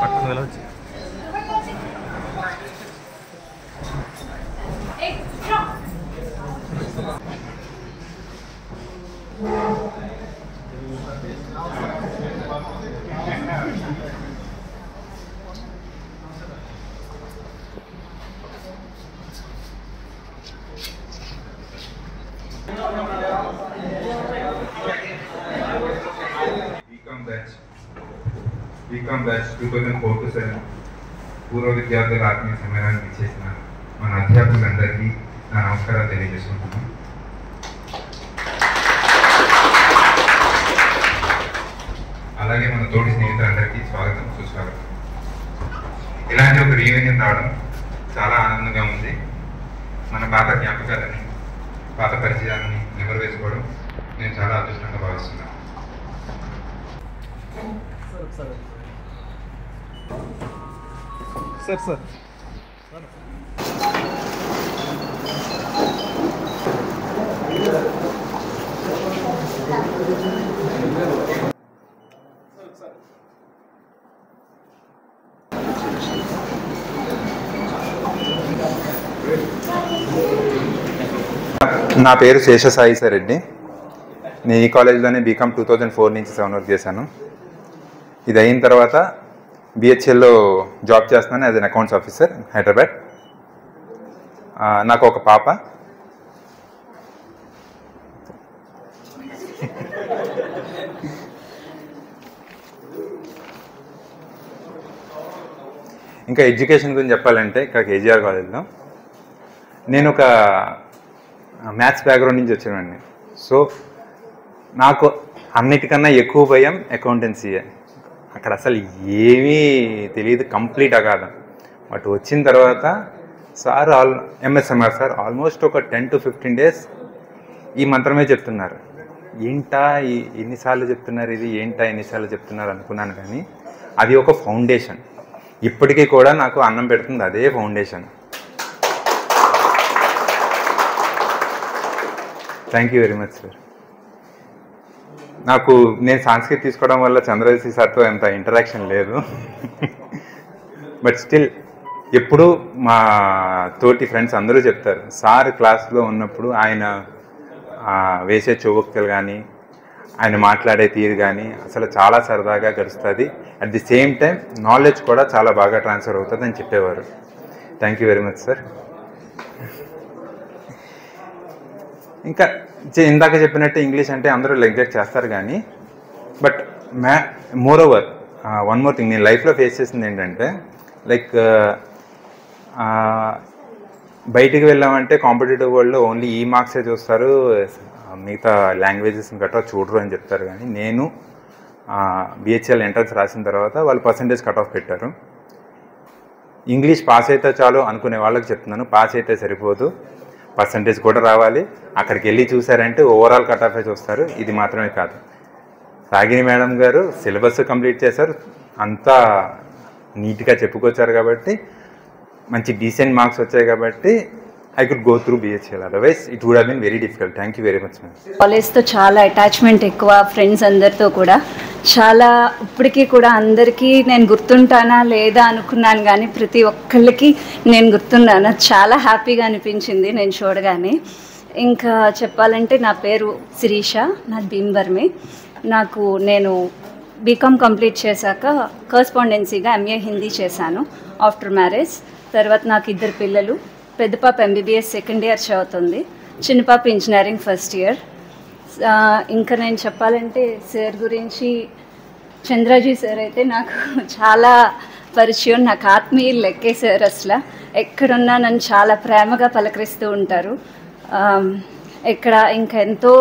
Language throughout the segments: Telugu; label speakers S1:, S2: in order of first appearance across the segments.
S1: పక్కన వెళ్ళవచ్చు.
S2: బీకామ్ బ్యాచ్ 2004-7 పూర్వ విద్యార్థుల ఆత్మీయ సమ్మేళనానికి ఇచ్చేసిన మన అధ్యాపకులందరికీ నా నమస్కారాలు తెలియజేసుకుంటున్నాను. అలాగే మన తోటి స్నేహితులందరికీ స్వాగతం, సుస్వాగతం. ఇలాంటి ఒక రీయూనియన్ రావడం చాలా ఆనందంగా ఉంది. మన పాత జ్ఞాపకాలని, పాత పరిచయాలని నెమరు వేసుకోవడం నేను చాలా అదృష్టంగా భావిస్తున్నాను.
S1: సార్
S2: నా పేరు శేషసాయి సార్ రెడ్డి. నేను ఈ కాలేజ్లోనే బీకామ్ 2004 నుంచి 7 వరకు చేశాను. ఇది అయిన తర్వాత బిహెచ్ఎల్లో జాబ్ చేస్తున్నాను as an accounts officer Hyderabad. నాకు ఒక పాప. ఇంకా ఎడ్యుకేషన్ గురించి చెప్పాలంటే ఇక్కడ కేజీఆర్ కాలేజ్లో నేను ఒక మ్యాథ్స్ బ్యాక్గ్రౌండ్ నుంచి వచ్చానండి. సో నాకు అన్నిటికన్నా ఎక్కువ భయం అకౌంటెన్సీయే. అక్కడ అసలు ఏమీ తెలియదు, కంప్లీట్ అగాధం. బట్ వచ్చిన తర్వాత సార్ ఎంఎస్ఎంఆర్ సార్ ఆల్మోస్ట్ ఒక 10 to 15 days ఈ మంత్రమే చెప్తున్నారు. ఏంటా ఎన్నిసార్లు చెప్తున్నారు, ఇది ఏంటా ఎన్నిసార్లు చెప్తున్నారు అనుకున్నాను. కానీ అది ఒక ఫౌండేషన్. ఇప్పటికీ కూడా నాకు అన్నం పెడుతుంది అదే foundation. Thank you very much sir. నేను సంస్కృతి తీసుకోవడం వల్ల చంద్రశేఖర్ సార్తో ఎంత ఇంటరాక్షన్ లేదు. బట్ స్టిల్ ఎప్పుడు మా తోటి ఫ్రెండ్స్ అందరూ చెప్తారు, సార్ క్లాస్లో ఉన్నప్పుడు ఆయన వేసే చౌవక్తులు కానీ ఆయన మాట్లాడే తీరు కానీ అసలు చాలా సరదాగా గడుస్తుంది. At the same time knowledge కూడా చాలా బాగా ట్రాన్స్ఫర్ అవుతుంది అని చెప్పేవారు. Thank you very much sir. ఇంకా ఇందాక చెప్పినట్టు ఇంగ్లీష్ అంటే అందరూ నెగ్లెక్ట్ చేస్తారు కానీ but more over one more thing నేను లైఫ్లో ఫేస్ చేసింది ఏంటంటే లైక్ బయటికి వెళ్ళామంటే కాంపిటేటివ్ వరల్డ్లో ఓన్లీ ఈ మార్క్సే చూస్తారు, మిగతా లాంగ్వేజెస్ గట్రా చూడరు అని చెప్తారు. కానీ నేను బిహెచ్ఎల్ ఎంట్రన్స్ రాసిన తర్వాత వాళ్ళు పర్సంటేజ్ కట్ ఆఫ్ పెట్టారు. ఇంగ్లీష్ పాస్ అయితే చాలు అనుకునే వాళ్ళకి చెప్తున్నాను, పాస్ అయితే సరిపోదు, పర్సంటేజ్ కూడా రావాలి. అక్కడికి వెళ్ళి చూసారంటే ఓవరాల్ కట్ ఆఫే చూస్తారు. ఇది మాత్రమే కాదు, రాగిణి మేడం గారు సిలబస్ కంప్లీట్ చేశారు, అంతా నీట్గా చెప్పుకొచ్చారు కాబట్టి మంచి డీసెంట్ మార్క్స్ వచ్చాయి కాబట్టి I could go through BHL. Otherwise, it would have been very difficult. Thank you very much, ma'am.
S3: కాలేజ్తో చాలా అటాచ్మెంట్ ఎక్కువ, ఫ్రెండ్స్ అందరితో కూడా చాలా. ఇప్పటికీ కూడా అందరికీ నేను గుర్తుంటానా లేదా అనుకున్నాను కానీ ప్రతి ఒక్కళ్ళకి నేను గుర్తున్నాను. చాలా హ్యాపీగా అనిపించింది నేను చూడగానే. ఇంకా చెప్పాలంటే నా పేరు శిరీష, నాది భీమవరమే. నేను బీకామ్ కంప్లీట్ చేశాక కరస్పాండెన్సీగా ఎంఏ హిందీ చేశాను ఆఫ్టర్ మ్యారేజ్. తర్వాత నాకు 2 పిల్లలు. పెద్ద పాప ఎంబీబీఎస్ సెకండ్ ఇయర్ చదువుతుంది, చిన్న పాప ఇంజనీరింగ్ ఫస్ట్ ఇయర్. ఇంకా నేను చెప్పాలంటే సార్ గురించి, చంద్రాజీ సార్ అయితే నాకు చాలా పరిచయం, నాకు ఆత్మీయులు లెక్కే సార్. అసలు ఎక్కడున్నా నన్ను చాలా ప్రేమగా పలకరిస్తూ ఉంటారు. ఇక్కడ ఇంకా ఎంతో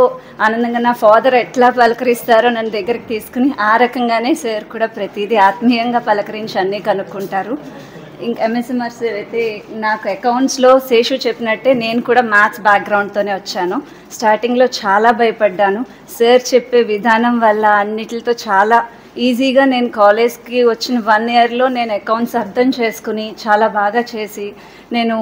S3: ఆనందంగా నా ఫాదర్ ఎట్లా పలకరిస్తారో నన్ను దగ్గరికి తీసుకుని ఆ రకంగానే సార్ కూడా ప్రతిదీ ఆత్మీయంగా పలకరించి అన్నీ కనుక్కుంటారు. ఇంకా ఎంఎస్ఎంఆర్ సార్ అయితే నాకు అకౌంట్స్లో శేషు చెప్పినట్టే నేను కూడా మ్యాథ్స్ బ్యాక్గ్రౌండ్తోనే వచ్చాను. స్టార్టింగ్లో చాలా భయపడ్డాను. సార్ చెప్పే విధానం వల్ల అన్నిటితో చాలా ఈజీగా నేను కాలేజ్కి వచ్చిన 1 ఇయర్లో నేను అకౌంట్స్ అర్థం చేసుకుని చాలా బాగా చేసి నేను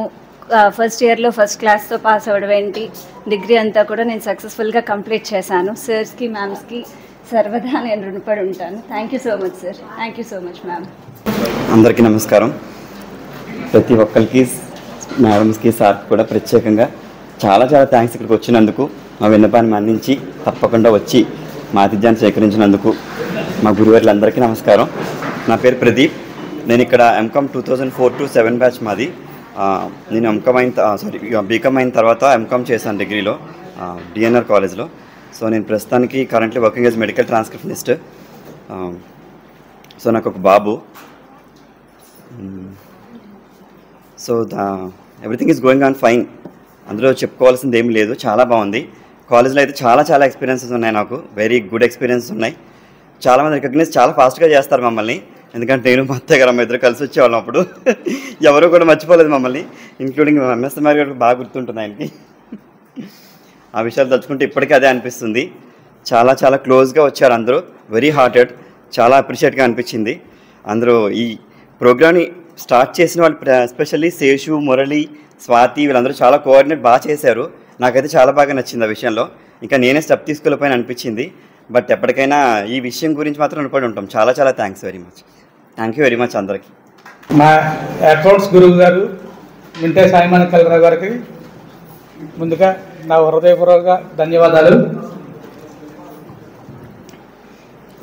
S3: ఫస్ట్ ఇయర్లో ఫస్ట్ క్లాస్తో పాస్ అవ్వడం ఏంటి, డిగ్రీ అంతా కూడా నేను సక్సెస్ఫుల్గా కంప్లీట్ చేశాను. సార్స్కి మ్యామ్స్కి సర్వదా నేను రుణపడి ఉంటాను. Thank you so much sir. Thank you so much ma'am.
S1: అందరికీ నమస్కారం. ప్రతి ఒక్కరికి మేడమ్స్కి సార్కి కూడా ప్రత్యేకంగా చాలా చాలా థ్యాంక్స్ ఇక్కడికి వచ్చినందుకు, మా విన్నపాన్ని మన్నించి తప్పకుండా వచ్చి మా ఆతిథ్యాన్ని స్వీకరించినందుకు మా గురువారులందరికీ నమస్కారం. నా పేరు ప్రదీప్. నేను ఇక్కడ ఎంకామ్ 2004 to 7 బ్యాచ్ మాది. నేను బీకామ్ అయిన తర్వాత ఎంకామ్ చేశాను డిగ్రీలో డిఎన్ఆర్ కాలేజ్లో. సో నేను ప్రస్తుతానికి currently working as medical transcriptionist. So నాకు ఒక బాబు. So everything is going on fine. అందులో చెప్పుకోవాల్సింది ఏం లేదు, చాలా బాగుంది. కాలేజ్లో అయితే చాలా చాలా ఎక్స్పీరియన్సెస్ ఉన్నాయి, నాకు వెరీ గుడ్ ఎక్స్పీరియన్సెస్ ఉన్నాయి. చాలామంది రికగ్నైజ్ చాలా ఫాస్ట్గా చేస్తారు మమ్మల్ని. ఎందుకంటే నేను మా అత్తయ్య గారు ఇద్దరు కలిసి వచ్చేవాళ్ళం అప్పుడు. ఎవరు కూడా మర్చిపోలేదు మమ్మల్ని, ఇంక్లూడింగ్ ఎంఎస్ఎంఆర్ గారు బాగా గుర్తుంటుంది ఆయనకి. ఆ విషయాలు తలుచుకుంటే ఇప్పటికీ అదే అనిపిస్తుంది. చాలా చాలా క్లోజ్గా వచ్చారు అందరూ, వెరీ హార్టెడ్, చాలా అప్రిషియేట్గా అనిపించింది. అందరూ ఈ ప్రోగ్రామ్ని స్టార్ట్ చేసిన వాళ్ళు ఎస్పెషల్లీ శేషు, మురళి, స్వాతి వీళ్ళందరూ చాలా కోఆర్డినేట్ బాగా చేశారు. నాకైతే చాలా బాగా నచ్చింది ఆ విషయంలో. ఇంకా నేనే స్టెప్ తీసుకోలేకపోయిన అనిపించింది. బట్ ఎప్పటికైనా ఈ విషయం గురించి మాత్రం అనుపడి ఉంటాం. చాలా చాలా thanks very much. Thank you very much అందరికీ.
S4: మా అకౌంట్స్ గురువు గారు మింటే సాయిమాన్ కల్రావు గారికి ముందుగా నా హృదయపూర్వక ధన్యవాదాలు.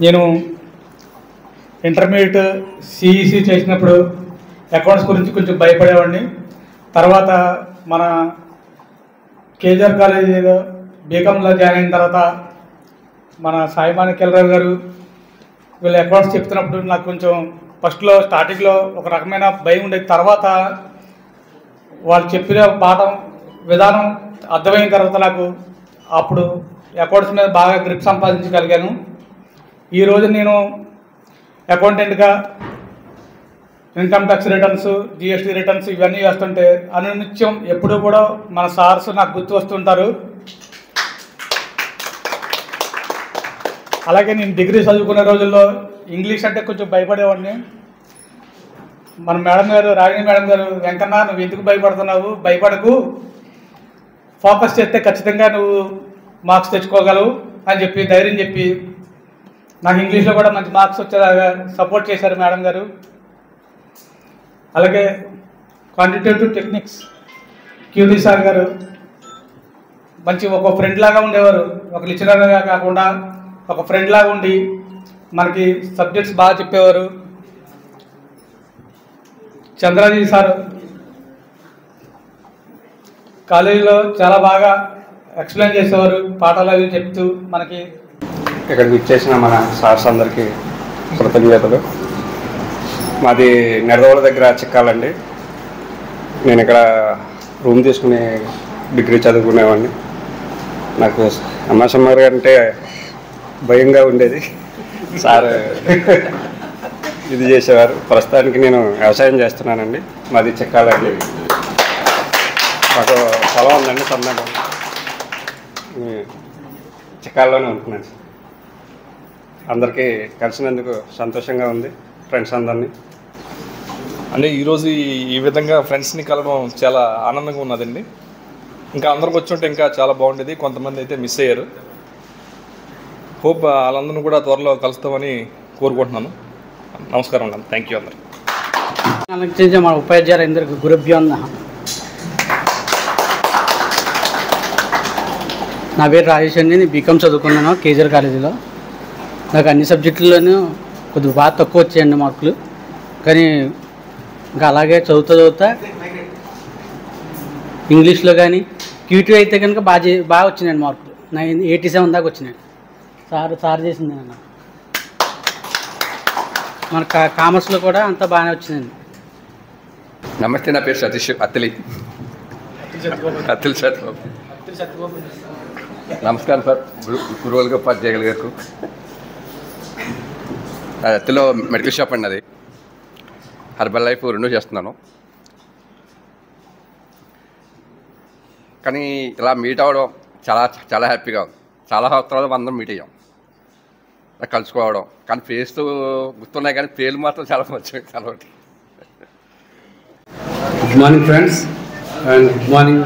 S4: నేను ఇంటర్మీడియట్ సిఈసి చేసినప్పుడు అకౌంట్స్ గురించి కొంచెం భయపడేవాడిని. తర్వాత మన కేజీఆర్ కాలేజీలో బీకాంలో జాయిన్ అయిన తర్వాత మన సాయిమాన్ కల్రావు గారు వీళ్ళు అకౌంట్స్ చెప్తున్నప్పుడు నాకు కొంచెం ఫస్ట్లో స్టార్టింగ్లో ఒక రకమైన భయం ఉండేది. తర్వాత వాళ్ళు చెప్పిన పాఠం విధానం అర్థమైన తర్వాత నాకు అప్పుడు అకౌంట్స్ మీద బాగా గ్రిప్ సంపాదించగలిగాను. ఈరోజు నేను అకౌంటెంట్గా income tax returns, GST returns ఇవన్నీ వేస్తుంటే అనునిత్యం ఎప్పుడూ కూడా మన సార్స్ నాకు గుర్తు వస్తుంటారు. అలాగే నేను డిగ్రీ చదువుకునే రోజుల్లో ఇంగ్లీష్ అంటే కొంచెం భయపడేవాడిని. మన మేడం గారు, రాగిణి మేడం గారు, వెంకన్న నువ్వు ఎందుకు భయపడుతున్నావు, భయపడకు, ఫోకస్ చేస్తే ఖచ్చితంగా నువ్వు మార్క్స్ తెచ్చుకోగలవు అని చెప్పి ధైర్యం చెప్పి నాకు ఇంగ్లీష్లో కూడా మంచి మార్క్స్ వచ్చేలాగా సపోర్ట్ చేశారు మేడం గారు. అలాగే క్వాంటిటేటివ్ టెక్నిక్స్ క్యూటీ సార్ గారు మంచి ఒక ఫ్రెండ్ లాగా ఉండేవారు. ఒక లెక్చరర్గా కాకుండా ఒక ఫ్రెండ్ లాగా ఉండి మనకి సబ్జెక్ట్స్ బాగా చెప్పేవారు. చంద్రాజీ సార్ కాలేజీలో చాలా బాగా ఎక్స్ప్లెయిన్ చేసేవారు, పాఠాలు అవి చెప్తూ మనకి.
S5: ఇక్కడికి ఇచ్చేసిన మన సార్స్ అందరికీ కృతజ్ఞతలు. మాది నెరదోల దగ్గర చిక్కాలండి. నేను ఇక్కడ రూమ్ తీసుకుని డిగ్రీ చదువుకునేవాడిని. నాకు ఎంఎస్ఎంఆర్ గారు అంటే భయంగా ఉండేది. సార్ ఇది చేసేవారు. ప్రస్తుతానికి నేను వ్యవసాయం చేస్తున్నానండి. మాది చిక్కాలండి. మాకు పొలం ఉందండి, సంబంధం చిక్కాల్లోనే ఉంటున్నాను. అందరికీ కలిసినందుకు సంతోషంగా ఉంది, ఫ్రెండ్స్ అందరినీ.
S6: అంటే ఈరోజు ఈ విధంగా ఫ్రెండ్స్ని కలవడం చాలా ఆనందంగా ఉన్నదండి. ఇంకా అందరికి వచ్చి ఉంటే ఇంకా చాలా బాగుండేది. కొంతమంది అయితే మిస్ అయ్యారు. హోప్ వాళ్ళందరినీ కూడా త్వరలో కలుస్తామని కోరుకుంటున్నాను. నమస్కారం అండి. థ్యాంక్ యూ అందరు.
S7: మన ఉపాధ్యాయులందరికీ గురుభ్యో నమః. నా పేరు రాజేష్ అండి. నేను బీకామ్ చదువుకున్నాను కేజీఆర్ కాలేజీలో. నాకు అన్ని సబ్జెక్టుల్లోనూ కొద్దిగా బాగా తక్కువ వచ్చాయండి మార్కులు. కానీ ఇంకా అలాగే చదువుతా ఇంగ్లీష్లో కానీ క్యూటీ అయితే కనుక బాగా వచ్చినాయండి మార్కులు. 87 దాకా వచ్చినాయి. సార్ చేసింది అన్న. మన కామర్స్లో కూడా అంతా బాగానే వచ్చిందండి.
S8: నమస్తే, నా పేరు సతీష్ అత్తిలి సత్యబాబు. నమస్కారం సార్, గురువులుగా ఉపాధ్యాయులు గారు. అత్తిలో మెడికల్ షాప్ అండి, అది హర్బల్ లైఫ్ 2 చేస్తున్నాను. కానీ ఇలా మీట్ అవ్వడం చాలా చాలా హ్యాపీగా ఉంది. చాలా సంవత్సరాలు అందరం మీట్ అయ్యాం, కలుసుకోవడం. కానీ ఫేస్ గుర్తున్నాయి, కానీ పేర్లు మాత్రం చాలా మంచిగా చాలా.
S9: Good morning friends and good morning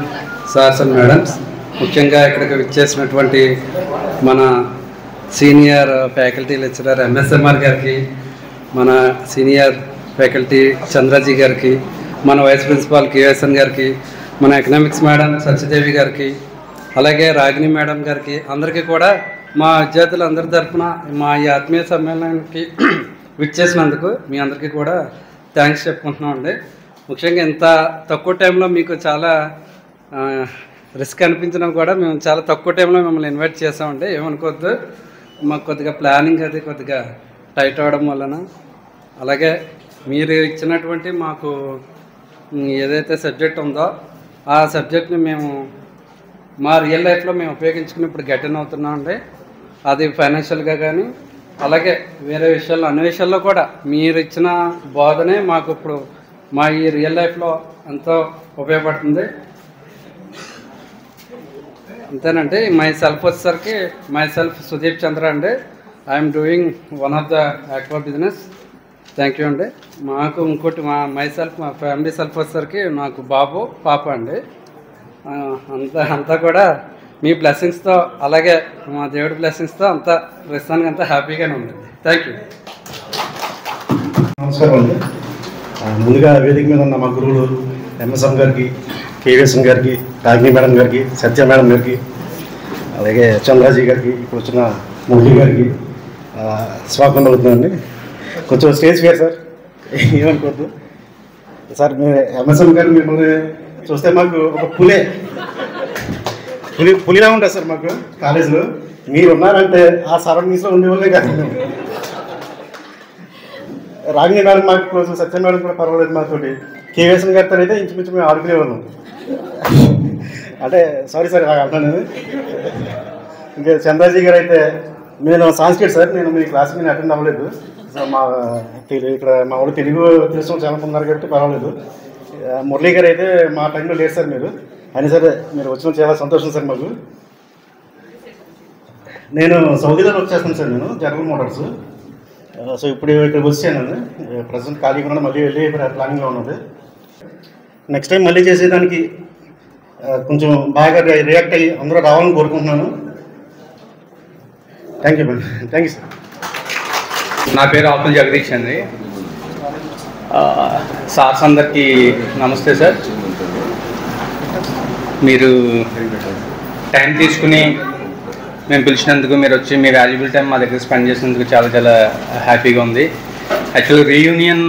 S9: sirs and madams. ముఖ్యంగా ఇక్కడికి విచ్చేసినటువంటి మన సీనియర్ ఫ్యాకల్టీ లెక్చరర్ ఎంఎస్ఎంఆర్ గారికి, మన సీనియర్ ఫ్యాకల్టీ చంద్రజీ గారికి, మన వైస్ ప్రిన్సిపాల్ కేఎస్ఎన్ గారికి, మన ఎకనామిక్స్ మేడం సత్యదేవి గారికి, అలాగే రాగిణి మేడం గారికి, అందరికీ కూడా మా విద్యార్థులందరి తరఫున మా ఈ ఆత్మీయ సమ్మేళనానికి విచ్చేసినందుకు మీ అందరికీ కూడా థ్యాంక్స్ చెప్పుకుంటున్నాం అండి. ముఖ్యంగా ఇంత తక్కువ టైంలో మీకు చాలా రిస్క్ అనిపించినా కూడా మేము చాలా తక్కువ టైంలో మిమ్మల్ని ఇన్వైట్ చేసామండి. ఏమనుకోవద్దు, మాకు కొద్దిగా ప్లానింగ్ అది కొద్దిగా టైట్ అవ్వడం వలన. అలాగే మీరు ఇచ్చినటువంటి మాకు ఏదైతే సబ్జెక్ట్ ఉందో ఆ సబ్జెక్ట్ని మేము మా రియల్ లైఫ్లో మేము ఉపయోగించుకుని ఇప్పుడు గెటన్ అవుతున్నామండి. అది ఫైనాన్షియల్గా కానీ అలాగే వేరే విషయాల్లో అన్ని విషయాల్లో కూడా మీరు ఇచ్చిన బోధనే మాకు ఇప్పుడు మా ఈ రియల్ లైఫ్లో ఎంతో ఉపయోగపడుతుంది. అంతేనండి. మై సెల్ఫ్ వచ్చేసరికి మై సెల్ఫ్ సుదీప్ చంద్ర అండి. I'm doing one of the aqua business. Thank you అండి. మాకు ఇంకోటి మై సెల్ఫ్ మా ఫ్యామిలీ సెల్ఫ్ వచ్చేసరికి నాకు బాబు పాప అండి. అంతా కూడా మీ బ్లెస్సింగ్స్తో అలాగే మా దేవుడి బ్లెస్సింగ్స్తో అంతా ప్రస్తుతానికి అంతా హ్యాపీగానే ఉంది. Thank you.
S10: నమస్కారం అండి. ముందుగా వేదిక మీద ఉన్న మా గురువులు ఎంఎస్ఎం గారికి, కేవీఎస్ఎం గారికి, రాగిణి మేడం గారికి, సత్య మేడం గారికి, అలాగే చంద్రాజీ గారికి, ఇప్పుడు వచ్చిన మురళి గారికి స్వాగతం పలుకుతుందండి. కొంచెం స్టేజ్ ఫియర్ సార్, ఏమనుకోవద్దు సార్. మీరు ఎంఎస్ఎం గారు మిమ్మల్ని చూస్తే మాకు ఒక పులిలా ఉంటుంది సార్ మాకు కాలేజీలో. మీరు ఉన్నారంటే ఆ సరౌండింగ్స్లో ఉండేవాళ్ళే కాదు. రాగిణి మేడం మాకు క్లోజ్, సత్య మేడం కూడా పర్వాలేదు మాతోటి. కేవీఎస్ఎన్ గారితో అయితే ఇంచుమించు మేము ఆడుకునేవాళ్ళం. అంటే సారీ సార్ అంటాను. ఇంకా చంద్రాజీ గారు అయితే నేను సాంస్క్రిట్ సార్, నేను మీ క్లాస్కి నేను అటెండ్ అవ్వలేదు. ఇక్కడ మా వాళ్ళు తెలుగు తెలుసు చాలా మంది ఉన్నారు కాబట్టి పర్వాలేదు. మురళీ గారు అయితే మా టైంలో లేదు సార్. మీరు అయినా సరే మీరు వచ్చిన చాలా సంతోషం సార్ మాకు. నేను సౌదీలో వర్క్ చేస్తాను సార్, నేను జనరల్ మోటార్స్. సో ఇప్పుడు ఇక్కడికి వచ్చాను. ప్రజెంట్ ఖాళీగా ఉన్నది, మళ్ళీ వెళ్ళి ప్లానింగ్లో ఉన్నది. నెక్స్ట్ టైం మళ్ళీ చేసేదానికి కొంచెం బాగా రియాక్ట్ అయ్యి అందరూ రావాలని కోరుకుంటున్నాను. Thank you madam. Thank you sir.
S11: నా పేరు ఆకుల్ జగదీష్ అండి. సార్స్ అందరికీ నమస్తే సార్. మీరు టైం తీసుకుని మేము పిలిచినందుకు, మీరు వచ్చి మీ వాల్యుబుల్ టైం మా దగ్గర స్పెండ్ చేసినందుకు చాలా చాలా హ్యాపీగా ఉంది. Actually reunion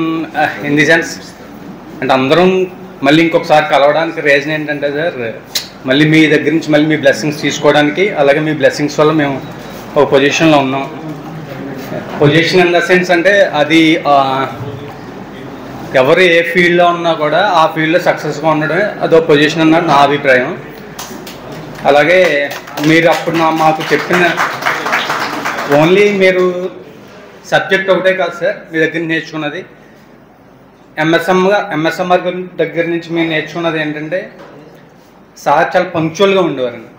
S11: in the sense అంటే అందరం మళ్ళీ ఇంకొకసారి కలవడానికి రీజన్ ఏంటంటే సార్, మళ్ళీ మీ దగ్గర నుంచి మళ్ళీ మీ బ్లెస్సింగ్స్ తీసుకోవడానికి, అలాగే మీ బ్లెస్సింగ్స్ వల్ల మేము ఒక పొజిషన్లో ఉన్నాం. పొజిషన్ ఇన్ ద సెన్స్ అంటే అది ఎవరు ఏ ఫీల్డ్లో ఉన్నా కూడా ఆ ఫీల్డ్లో సక్సెస్గా ఉండడమే అదో పొజిషన్ అన్నది నా అభిప్రాయం. అలాగే మీరు అప్పుడు మాకు చెప్పిన ఓన్లీ మీరు సబ్జెక్ట్ ఒకటే కాదు సార్ మీ దగ్గర నేర్చుకున్నది. ఎంఎస్ఎంఆర్ దగ్గర నుంచి మీరు నేర్చుకున్నది ఏంటంటే సార్ చాలా పంక్చువల్గా ఉండేవారండి.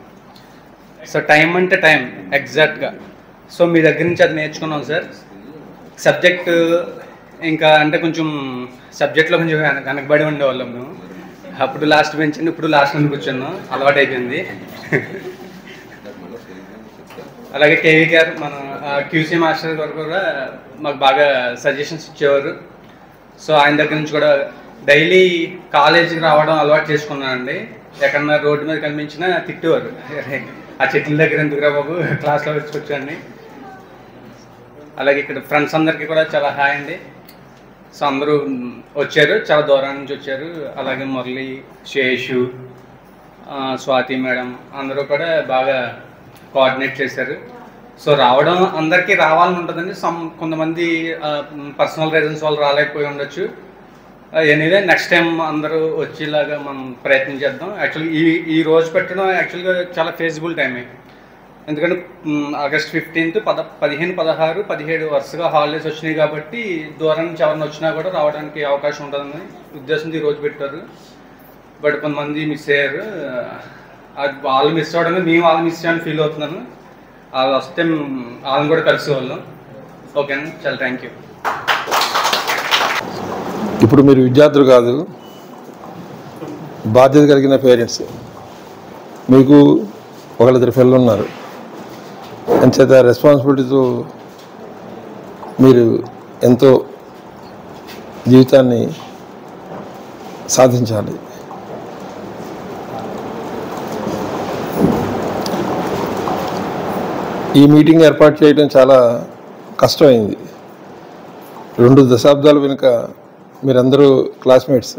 S11: సో టైం అంటే టైం ఎగ్జాక్ట్గా. సో మీ దగ్గర నుంచి అది నేర్చుకున్నాం సార్. సబ్జెక్ట్ ఇంకా అంటే కొంచెం సబ్జెక్ట్లో కొంచెం వెనకబడి ఉండేవాళ్ళం మేము. అప్పుడు లాస్ట్ బెంచ్, ఇప్పుడు లాస్ట్ నుంచి కూర్చున్నాం, అలవాటు అయిపోయింది. అలాగే కేవీ గారు మన క్యూసీ మాస్టర్ గారు కూడా మాకు బాగా సజెషన్స్ ఇచ్చేవారు. సో ఆయన దగ్గర నుంచి కూడా డైలీ కాలేజీకి రావడం అలవాటు చేసుకున్నానండి. ఎక్కడన్నా రోడ్డు మీద కనిపించినా తిట్టేవారు, ఆ చెట్ల దగ్గర ఎందుకురా బాబు, క్లాస్లో వచ్చుకొచ్చాండి. అలాగే ఇక్కడ ఫ్రెండ్స్ అందరికీ కూడా చాలా హాయ్ అండి. సో అందరూ వచ్చారు, చాలా దూరం నుంచి వచ్చారు. అలాగే మురళి, శేషు, స్వాతి మేడం అందరూ కూడా బాగా కోఆర్డినేట్ చేశారు. సో రావడం అందరికీ రావాలని ఉంటుందండి. కొంతమంది పర్సనల్ రీజన్స్ వాళ్ళు రాలేకపోయి ఉండొచ్చు. ఎనీవే నెక్స్ట్ టైం అందరూ వచ్చేలాగా మనం ప్రయత్నం చేద్దాం. యాక్చువల్లీ ఈ రోజు పెట్టడం యాక్చువల్గా చాలా ఫేజిబుల్ టైమే, ఎందుకంటే ఆగస్ట్ 15, 15, 16, 17 వరుసగా హాలిడేస్ వచ్చినాయి కాబట్టి దూరం నుంచి ఎవరిని వచ్చినా కూడా రావడానికి అవకాశం ఉంటుందని ఉద్దేశంతో ఈరోజు పెట్టారు. బట్ కొంతమంది మిస్ అయ్యారు. అది వాళ్ళు మిస్ అవ్వడం మేము వాళ్ళు మిస్ అయ్యాలని ఫీల్ అవుతున్నాను. వాళ్ళు వస్తే వాళ్ళని కూడా కలిసి వాళ్ళం. ఓకేనా, చాలా థ్యాంక్ యూ.
S12: ఇప్పుడు మీరు విద్యార్థులు కాదు, బాధ్యత కలిగిన పేరెంట్స్. మీకు ఒకళ్ళిద్దరు పిల్లలు ఉన్నారు, అంచేత రెస్పాన్సిబిలిటీతో మీరు ఎంతో జీవితాన్ని సాధించాలి. ఈ మీటింగ్ ఏర్పాటు చేయడం చాలా కష్టమైంది. 2 దశాబ్దాల వెనుక మీరందరూ క్లాస్మేట్స్.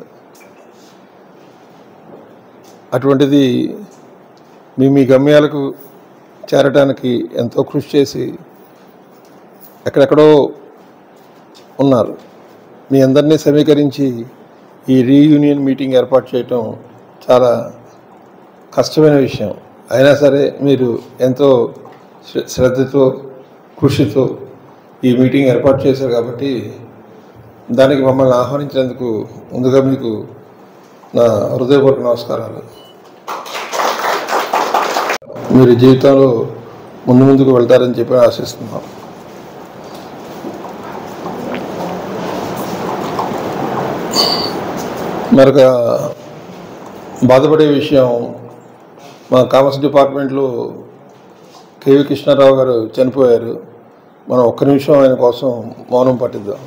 S12: అటువంటిది మీ గమ్యాలకు చేరడానికి ఎంతో కృషి చేసి ఎక్కడెక్కడో ఉన్నారు. మీ అందరినీ సమీకరించి ఈ రీయూనియన్ మీటింగ్ ఏర్పాటు చేయటం చాలా కష్టమైన విషయం. అయినా సరే మీరు ఎంతో శ్రద్ధతో కృషితో ఈ మీటింగ్ ఏర్పాటు చేశారు కాబట్టి దానికి మమ్మల్ని ఆహ్వానించినందుకు ముందుగా మీకు నా హృదయపూర్వక నమస్కారాలు. మీరు జీవితంలో ముందుకు వెళ్తారని చెప్పి ఆశిస్తున్నాం. మరొక బాధపడే విషయం, మా కామర్స్ డిపార్ట్మెంట్లో కేవి కృష్ణారావు గారు చనిపోయారు. మనం ఒక్క నిమిషం ఆయన కోసం మౌనం పట్టిద్దాం.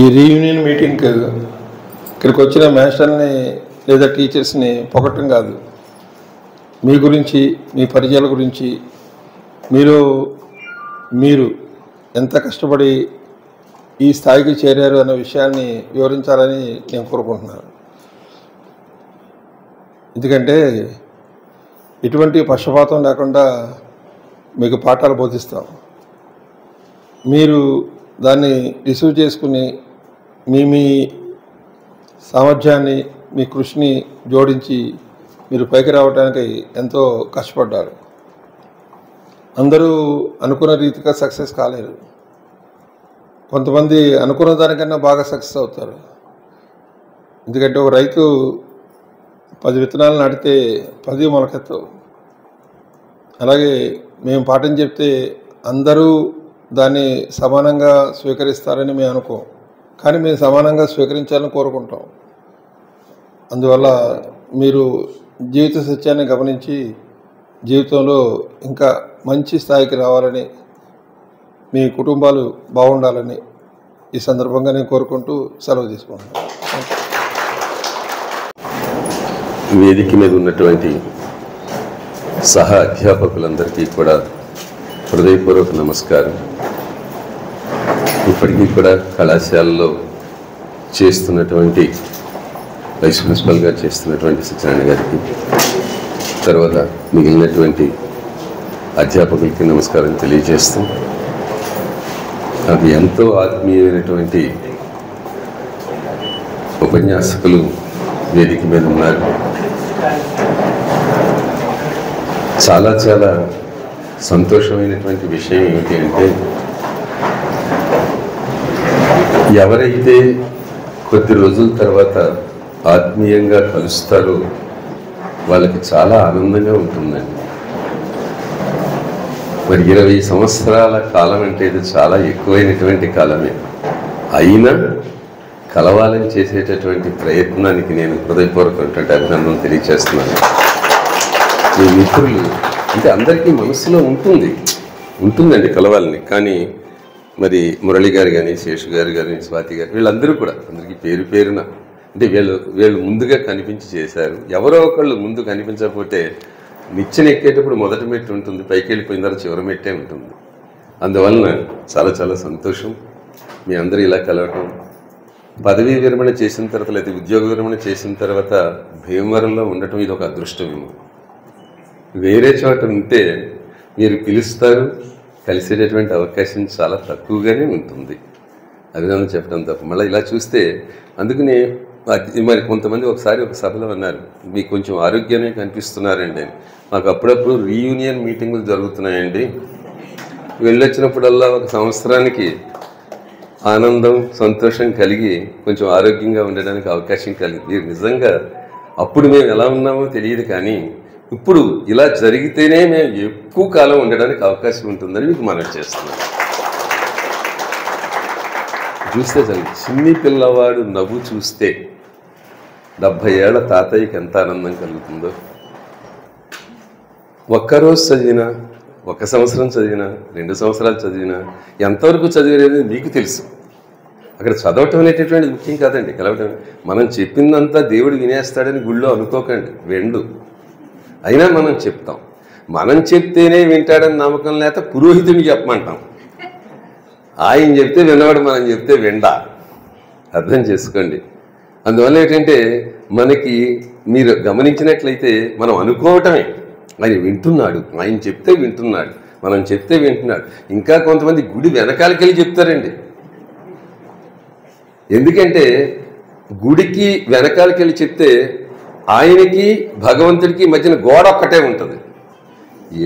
S12: ఈ రీయూనియన్ మీటింగ్కి ఇక్కడికి వచ్చిన మాస్టర్ని లేదా టీచర్స్ని పొగట్టం కాదు, మీ గురించి, మీ పరిచయాల గురించి, మీరు ఎంత కష్టపడి ఈ స్థాయికి చేరారు అనే విషయాన్ని వివరించాలని నేను కోరుకుంటున్నాను. ఎందుకంటే ఎటువంటి పక్షపాతం లేకుండా మీకు పాఠాలు బోధిస్తాం. మీరు దాన్ని రిసీవ్ చేసుకుని మీ సామర్థ్యాన్ని, మీ కృషిని జోడించి మీరు పైకి రావడానికి ఎంతో కష్టపడ్డారు. అందరూ అనుకున్న రీతిగా సక్సెస్ కాలేరు. కొంతమంది అనుకున్న దానికన్నా బాగా సక్సెస్ అవుతారు. ఎందుకంటే ఒక రైతు 10 విత్తనాలు నాటితే 10 మొలకెత్తవు. అలాగే మేము పాఠం చెప్తే అందరూ దాన్ని సమానంగా స్వీకరిస్తారని మేము అనుకోం, కానీ మేము సమానంగా స్వీకరించాలని కోరుకుంటాం. అందువల్ల మీరు జీవిత సత్యాన్ని గమనించి జీవితంలో ఇంకా మంచి స్థాయికి రావాలని, మీ కుటుంబాలు బాగుండాలని ఈ సందర్భంగా నేను కోరుకుంటూ సెలవు తీసుకుంటున్నాను.
S13: వేదిక మీద ఉన్నటువంటి సహా అధ్యాపకులందరికీ కూడా హృదయపూర్వక నమస్కారం. ఇప్పటికీ కూడా కళాశాలలో చేస్తున్నటువంటి వైస్ ప్రిన్సిపల్గా చేస్తున్నటువంటి సత్యనారాయణ గారికి, తర్వాత మిగిలినటువంటి అధ్యాపకులకి నమస్కారం తెలియజేస్తూ, నాకు ఎంతో ఆత్మీయమైనటువంటి ఉపన్యాసకులు వేదిక మీద ఉన్నారు. చాలా చాలా సంతోషమైనటువంటి విషయం ఏమిటి అంటే, ఎవరైతే కొద్ది రోజుల తర్వాత ఆత్మీయంగా కలుస్తారో వాళ్ళకి చాలా ఆనందంగా ఉంటుందండి. మరి 20 సంవత్సరాల కాలం అంటే ఇది చాలా ఎక్కువైనటువంటి కాలమే. అయినా కలవాలని చేసేటటువంటి ప్రయత్నానికి నేను హృదయపూర్వకమైనటువంటి అభినందనలు తెలియజేస్తున్నాను. మీ మిత్రులు అంటే అందరికీ మనసులో ఉంటుందండి కలవాలని. కానీ మరి మురళి గారు కానీ, శేషు గారు కానీ, స్వాతి గారు, వీళ్ళందరూ కూడా అందరికీ పేరు పేరున అంటే వీళ్ళు ముందుగా కనిపించి చేశారు. ఎవరో ఒకళ్ళు ముందు కనిపించకపోతే నిచ్చెన ఎక్కేటప్పుడు మొదటి మెట్టు ఉంటుంది, పైకి వెళ్ళిపోయిన తర్వాత చివరి మెట్టే ఉంటుంది. అందువలన చాలా చాలా సంతోషం మీ అందరూ ఇలా కలవటం. పదవీ విరమణ చేసిన తర్వాత లేదా ఉద్యోగ విరమణ చేసిన తర్వాత భీమవరంలో ఉండటం ఇది ఒక అదృష్టమేమో. వేరే చోట ఉంటే మీరు పిలుస్తారు, కలిసేటటువంటి అవకాశం చాలా తక్కువగానే ఉంటుంది. అభినందన చెప్పడం తప్ప మళ్ళీ ఇలా చూస్తే అందుకనే మరి కొంతమంది ఒకసారి ఒక సభలో అన్నారు, మీకు కొంచెం ఆరోగ్యమే కనిపిస్తున్నారండి. మాకు అప్పుడప్పుడు రీయూనియన్ మీటింగులు జరుగుతున్నాయండి, వెళ్ళొచ్చినప్పుడల్లా ఒక సంవత్సరానికి ఆనందం సంతోషం కలిగి కొంచెం ఆరోగ్యంగా ఉండడానికి అవకాశం కలిగింది. నిజంగా అప్పుడు మేము ఎలా ఉన్నామో తెలియదు, కానీ ఇప్పుడు ఇలా జరిగితేనే మేము ఎక్కువ కాలం ఉండడానికి అవకాశం ఉంటుందని మీకు మనవి చేస్తున్నాం. చూస్తే చిన్ని పిల్లవాడు నవ్వు చూస్తే 70 ఏళ్ల తాతయ్యకి ఎంత ఆనందం కలుగుతుందో. ఒక్కరోజు చదివినా, 1 సంవత్సరం చదివినా, 2 సంవత్సరాలు చదివినా, ఎంతవరకు చదివేది మీకు తెలుసు. అక్కడ చదవటం అనేటటువంటిది ముఖ్యం కాదండి, కలవటం. మనం చెప్పిందంతా దేవుడు వినేస్తాడని గుళ్ళో అనుకోకండి, వెండు. అయినా మనం చెప్తాం. మనం చెప్తేనే వింటాడని నమ్మకం లేక పురోహితుడిని చెప్పమంటాం. ఆయన చెప్తే విన్నవాడు, మనం చెప్తే విండా. అర్థం చేసుకోండి. అందువల్ల ఏంటంటే మనకి మీరు గమనించినట్లయితే మనం అనుకోవటమే, ఆయన వింటున్నాడు, ఆయన చెప్తే వింటున్నాడు, మనం చెప్తే వింటున్నాడు. ఇంకా కొంతమంది గుడి వెనకాలకి వెళ్ళి చెప్తారండి. ఎందుకంటే గుడికి వెనకాలకి వెళ్ళి చెప్తే ఆయనకి భగవంతుడికి మధ్యన గోడ ఒక్కటే ఉంటుంది.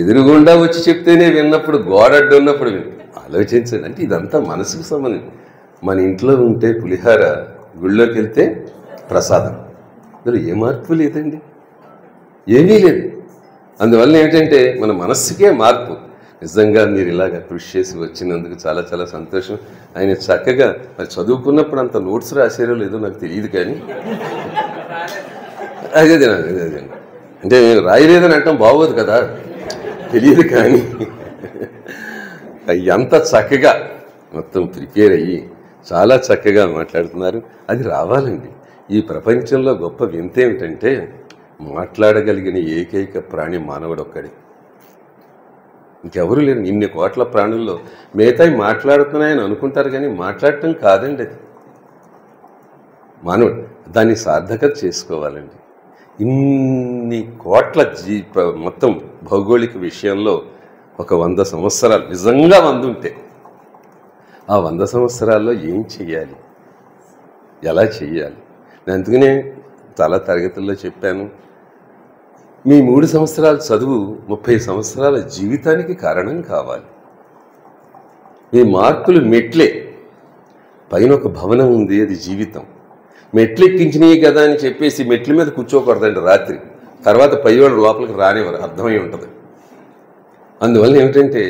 S13: ఎదురుగుండా వచ్చి చెప్తేనే విన్నప్పుడు, గోడ అడ్డు ఉన్నప్పుడు ఆలోచించండి. అంటే ఇదంతా మనసుకు సంబంధించి. మన ఇంట్లో ఉంటే పులిహార, గుళ్ళోకి వెళ్తే ప్రసాదం, ఇందులో ఏ మార్పు లేదండి, ఏమీ లేదు. అందువల్ల ఏంటంటే మన మనస్సుకే మార్పు. నిజంగా మీరు ఇలాగ కృషి చేసి వచ్చినందుకు చాలా చాలా సంతోషం. ఆయన చక్కగా మరి చదువుకున్నప్పుడు అంత నోట్స్ రాసారో లేదో నాకు తెలియదు, కానీ అదే అంటే నేను రాయలేదని అంటాం బాగోదు కదా, తెలియదు. కానీ ఎంత చక్కగా మొత్తం ప్రిపేర్ అయ్యి చాలా చక్కగా మాట్లాడుతున్నారు. అది రావాలండి. ఈ ప్రపంచంలో గొప్ప వింత ఏమిటంటే మాట్లాడగలిగిన ఏకైక ప్రాణి మానవుడు ఒక్కడే, ఇంకెవరు లేరు. ఇన్ని కోట్ల ప్రాణుల్లో మిగతాయి మాట్లాడుతున్నాయని అనుకుంటారు, కానీ మాట్లాడటం కాదండి అది. మానవుడు దాన్ని సార్థకత చేసుకోవాలండి. ఇన్ని కోట్ల మొత్తం భౌగోళిక విషయంలో ఒక 100 సంవత్సరాలు నిజంగా 100 ఉంటే ఆ 100 సంవత్సరాల్లో ఏం చెయ్యాలి, ఎలా చెయ్యాలి? నేను అందుకనే చాలా తరగతుల్లో చెప్పాను, మీ 3 సంవత్సరాల చదువు 30 సంవత్సరాల జీవితానికి కారణం కావాలి. మీ మార్కులు మెట్లే, పైన ఒక భవనం ఉంది, అది జీవితం. మెట్లు ఎక్కించినాయి కదా అని చెప్పేసి మెట్ల మీద కూర్చోకూడదండి రాత్రి. తర్వాత పైవాడు లోపలికి రానివ్వరు, అర్థమై ఉంటుంది. అందువల్ల ఏమిటంటే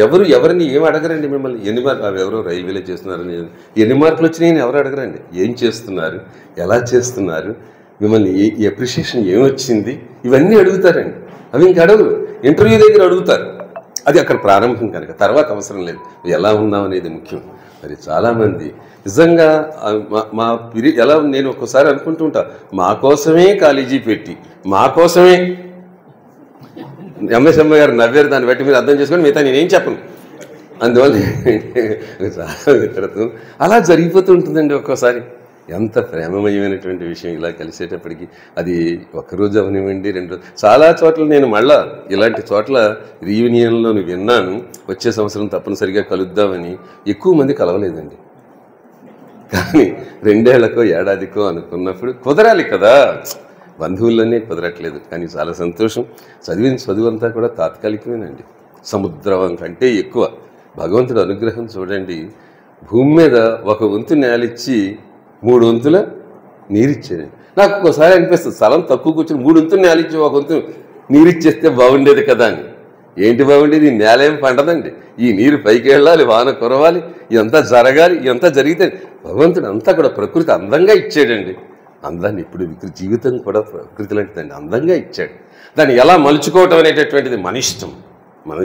S13: ఎవరిని ఏం అడగరండి మిమ్మల్ని. ఎన్ని మార్కులు ఎవరో రైల్వేలో చేస్తున్నారని, ఎన్ని మార్కులు వచ్చినాయని ఎవరు అడగరండి. ఏం చేస్తున్నారు, ఎలా చేస్తున్నారు, మిమ్మల్ని అప్రిషియేషన్ ఏమొచ్చింది, ఇవన్నీ అడుగుతారండి. అవి ఇంక అడగరు, ఇంటర్వ్యూ దగ్గర అడుగుతారు. అది అక్కడ ప్రారంభం కనుక, తర్వాత అవసరం లేదు. ఎలా ఉన్నాం అనేది ముఖ్యం. మరి చాలామంది నిజంగా మా ఎలా నేను ఒక్కోసారి అనుకుంటూ ఉంటా, మా కోసమే కాలేజీ పెట్టి, మా కోసమే ఎంఎస్ఎమ్మ గారు నవ్వారు, దాన్ని బట్టి మీరు అర్థం చేసుకొని మిగతా నేనేం చెప్పను. అందువల్ల చాలా వితరతం అలా జరిగిపోతూ ఉంటుందండి. ఒక్కోసారి ఎంత ప్రేమమయమైనటువంటి విషయం ఇలా కలిసేటప్పటికి. అది ఒక్కరోజు అవనివ్వండి, 2 రోజులు. చాలా చోట్ల నేను మళ్ళా ఇలాంటి చోట్ల రీయూనియన్లో విన్నాను, వచ్చే సంవత్సరం తప్పనిసరిగా కలుద్దామని. ఎక్కువ మంది కలవలేదండి, కానీ 2 ఏళ్లకో ఏడాదికో అనుకున్నప్పుడు కుదరాలి కదా, బంధువుల్లోనే కుదరట్లేదు. కానీ చాలా సంతోషం. చదివిన చదువు అంతా కూడా తాత్కాలికమేనండి. సముద్రం కంటే ఎక్కువ భగవంతుడు అనుగ్రహం చూడండి. భూమి మీద 1 వంతు నేలిచ్చి 3 వంతుల నీరిచ్చాడండి. నాకు ఒక్కోసారి అనిపిస్తుంది, స్థలం తక్కువ కూర్చొని 3 వంతులు నేలిచ్చి 1 వంతు నీరిచ్చేస్తే బాగుండేది కదా అని. ఏంటి బాగుండేది? ఈ నేల ఏం పండదండి. ఈ నీరు పైకి వెళ్ళాలి, వాన కురవాలి, ఇదంతా జరగాలి. ఇదంతా జరిగితే భగవంతుడు అంతా కూడా ప్రకృతి అందంగా ఇచ్చాడండి. అందాన్ని ఇప్పుడు జీవితం కూడా ప్రకృతి లాంటిదండి, అందంగా ఇచ్చాడు. దాన్ని ఎలా మలుచుకోవటం అనేటటువంటిది మన ఇష్టం. మనం